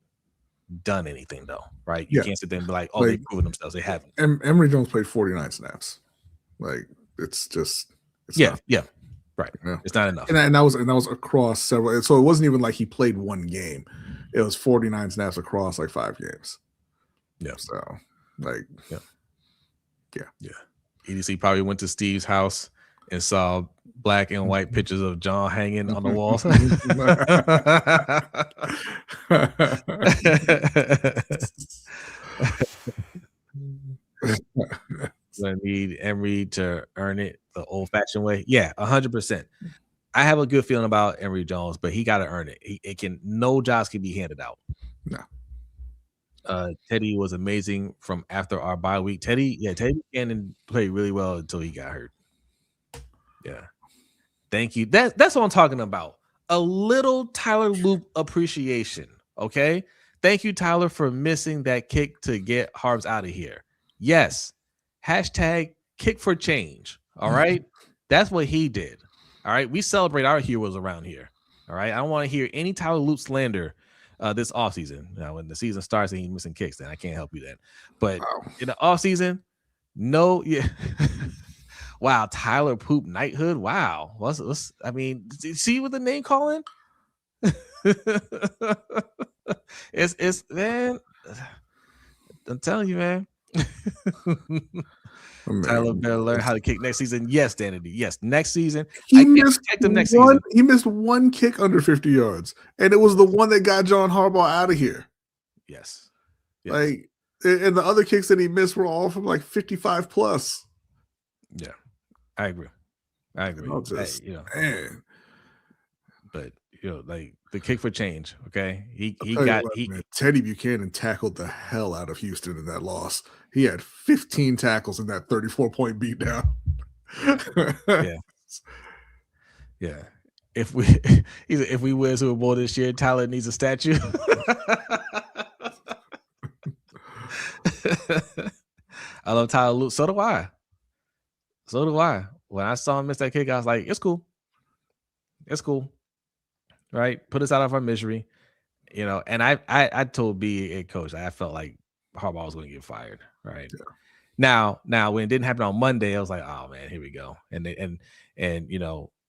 done anything though, right? You can't sit there and be like, oh, they've proven themselves. They haven't. Emory Jones played 49 snaps. Like it's right. It's not enough. And that was across several. So it wasn't even like he played one game. It was 49 snaps across like 5 games. Yeah. So yeah. EDC probably went to Steve's house and saw black and white pictures of John hanging on the walls. I need Emory to earn it the old-fashioned way. Yeah, 100%. I have a good feeling about Emory Jones, but he got to earn it. No jobs can be handed out. No. Teddy was amazing from after our bye week. Teddy Buchanan played really well until he got hurt. Yeah. Thank you. That's what I'm talking about. A little Tyler Loop appreciation. Okay. Thank you, Tyler, for missing that kick to get Harbs out of here. Yes. Hashtag kick for change. All right. That's what he did. All right. We celebrate our heroes around here. All right. I don't want to hear any Tyler Loop slander this offseason. Now, when the season starts and he's missing kicks, then I can't help you then. But in the offseason, no, yeah. Wow, Tyler Poop Knighthood. Wow. I mean, see what the name calling? it's man. I'm telling you, man. Tyler better learn how to kick next season. Yes, Danity. Yes, next season. He missed one kick under 50 yards, and it was the one that got John Harbaugh out of here. Yes. Like, and the other kicks that he missed were all from like 55 plus. Yeah, I agree. Man. But like the kick for change. Okay, Teddy Buchanan tackled the hell out of Houston in that loss. He had 15 tackles in that 34-point beatdown. Yeah. If we win Super Bowl this year, Tyler needs a statue. I love Tyler Luke. So do I. When I saw him miss that kick, I was like, it's cool. Right? Put us out of our misery. And I told B, coach, I felt like Harbaugh was going to get fired. Right. Yeah. Now, when it didn't happen on Monday, I was like, oh man, here we go. And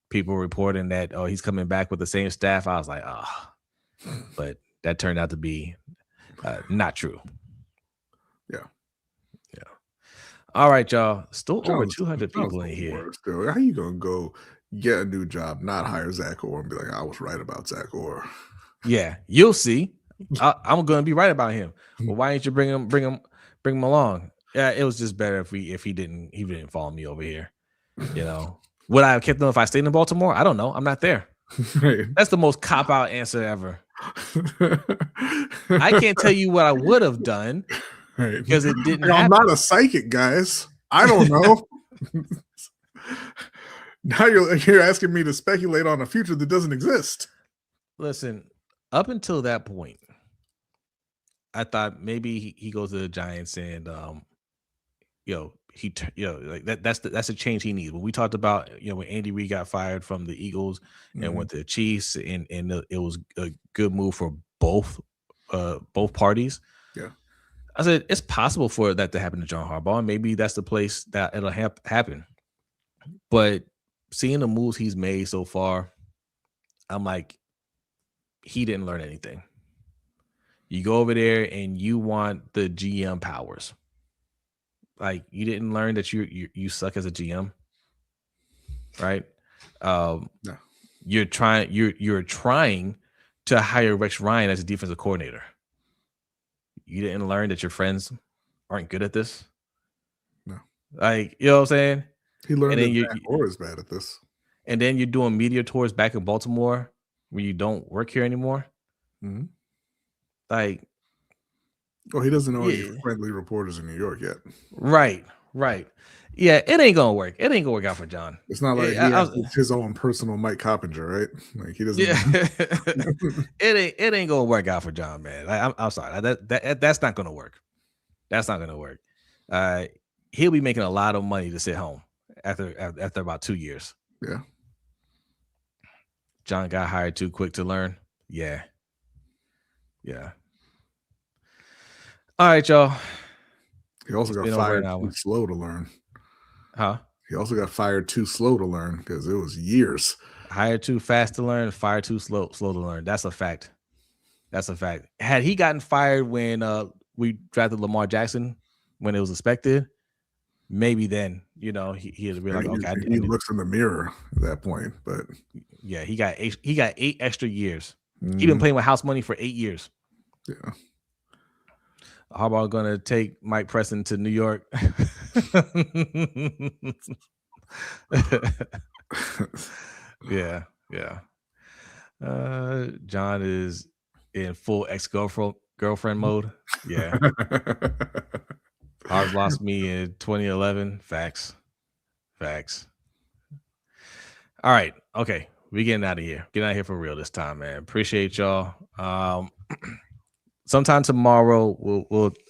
people reporting that, oh, he's coming back with the same staff. I was like, oh, but that turned out to be not true. Yeah. All right, y'all. Still over 200 people in here. How you gonna go get a new job, not hire Zach Orr, and be like, I was right about Zach Orr? Yeah, you'll see. I'm gonna be right about him. Well, why didn't you bring him along? Yeah, it was just better if he didn't follow me over here. Would I have kept him if I stayed in Baltimore? I don't know. I'm not there. Right. That's the most cop-out answer ever. I can't tell you what I would have done. Right. Because it didn't happen. I'm not a psychic, guys. I don't know. Now you're asking me to speculate on a future that doesn't exist. Listen, up until that point, I thought maybe he goes to the Giants and like that's a change he needs. When we talked about, when Andy Reid got fired from the Eagles and went to the Chiefs, and it was a good move for both parties. Yeah. I said it's possible for that to happen to John Harbaugh, and maybe that's the place that it'll happen. But seeing the moves he's made so far, I'm like, he didn't learn anything. You go over there and you want the GM powers. Like, you didn't learn that you suck as a GM, right? No. You're trying to hire Rex Ryan as a defensive coordinator. You didn't learn that your friends aren't good at this. No. Like, you know what I'm saying? He learned that Matt Moore is bad at this. And then you're doing media tours back in Baltimore where you don't work here anymore. Mm-hmm. Like, well, he doesn't know any friendly reporters in New York yet. Right. Yeah, it ain't gonna work. It ain't gonna work out for John. It's not like he has his own personal Mike Coppinger, right? Like, he doesn't. Yeah, it ain't gonna work out for John, man. I'm sorry. That's not gonna work. That's not gonna work. He'll be making a lot of money to sit home after about 2 years. Yeah. John got hired too quick to learn. Yeah. All right, y'all. He also got fired too slow to learn. Huh? He also got fired too slow to learn because it was years. Hired too fast to learn, fired too slow to learn. That's a fact. Had he gotten fired when we drafted Lamar Jackson, when it was expected, maybe then, he'd be like, okay. He looks in the mirror at that point, but yeah, he got 8 extra years. Mm-hmm. He's been playing with house money for 8 years. Yeah. Harbaugh gonna take Mike Preston to New York. Yeah. John is in full ex-girlfriend mode. Yeah. Harbaugh lost me in 2011. Facts. All right. Okay. We getting out of here. Getting out of here for real this time, man. Appreciate y'all. Sometime tomorrow,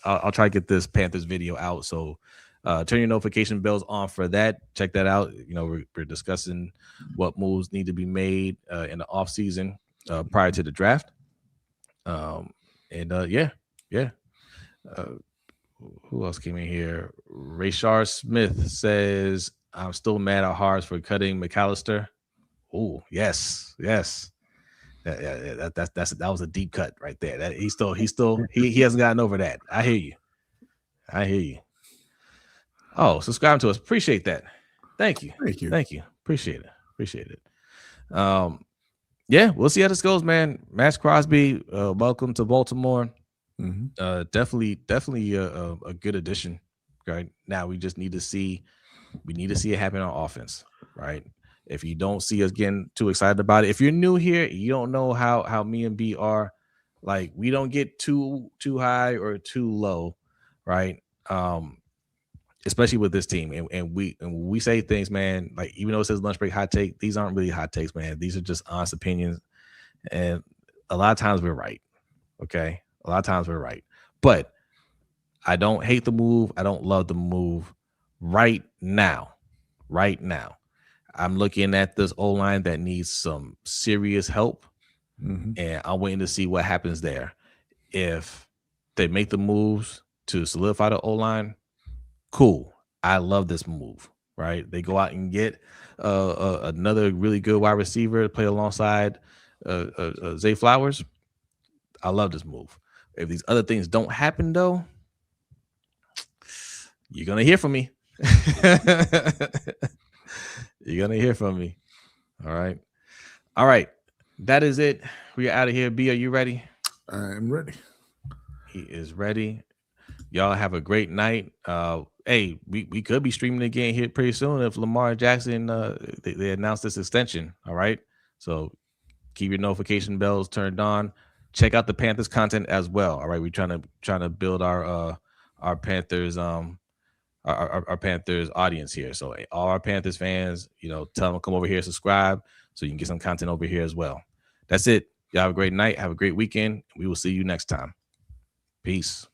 I'll try to get this Panthers video out. So turn your notification bells on for that. Check that out. We're discussing what moves need to be made in the offseason prior to the draft. Who else came in here? Rayshard Smith says, I'm still mad at Hards for cutting McAllister. Oh, yes. That was a deep cut right there. He hasn't gotten over that. I hear you. Oh, subscribe to us. Appreciate that. Thank you. Appreciate it. Yeah, we'll see how this goes, man. Maxx Crosby, welcome to Baltimore. Mm-hmm. Definitely a good addition. Right now, we just need to see it happen on offense. Right. If you don't see us getting too excited about it, if you're new here, you don't know how me and B are. Like, we don't get too high or too low, right? Especially with this team, and we say things, man. Like, even though it says lunch break hot take, these aren't really hot takes, man. These are just honest opinions, and a lot of times we're right. Okay, a lot of times we're right, but I don't hate the move. I don't love the move right now. I'm looking at this O-line that needs some serious help, and I'm waiting to see what happens there. If they make the moves to solidify the O-line, cool. I love this move, right? They go out and get another really good wide receiver to play alongside Zay Flowers. I love this move. If these other things don't happen, though, you're going to hear from me. You're going to hear from me. All right. That is it. We are out of here. B, are you ready? I am ready. He is ready. Y'all have a great night. Hey, we could be streaming again here pretty soon if Lamar Jackson, they announced this extension. All right. So keep your notification bells turned on. Check out the Panthers content as well. All right. We're trying to build our Panthers, our Panthers audience here. So all our Panthers fans, tell them to come over here, subscribe, so you can get some content over here as well. That's it. Y'all have a great night. Have a great weekend. We will see you next time. Peace.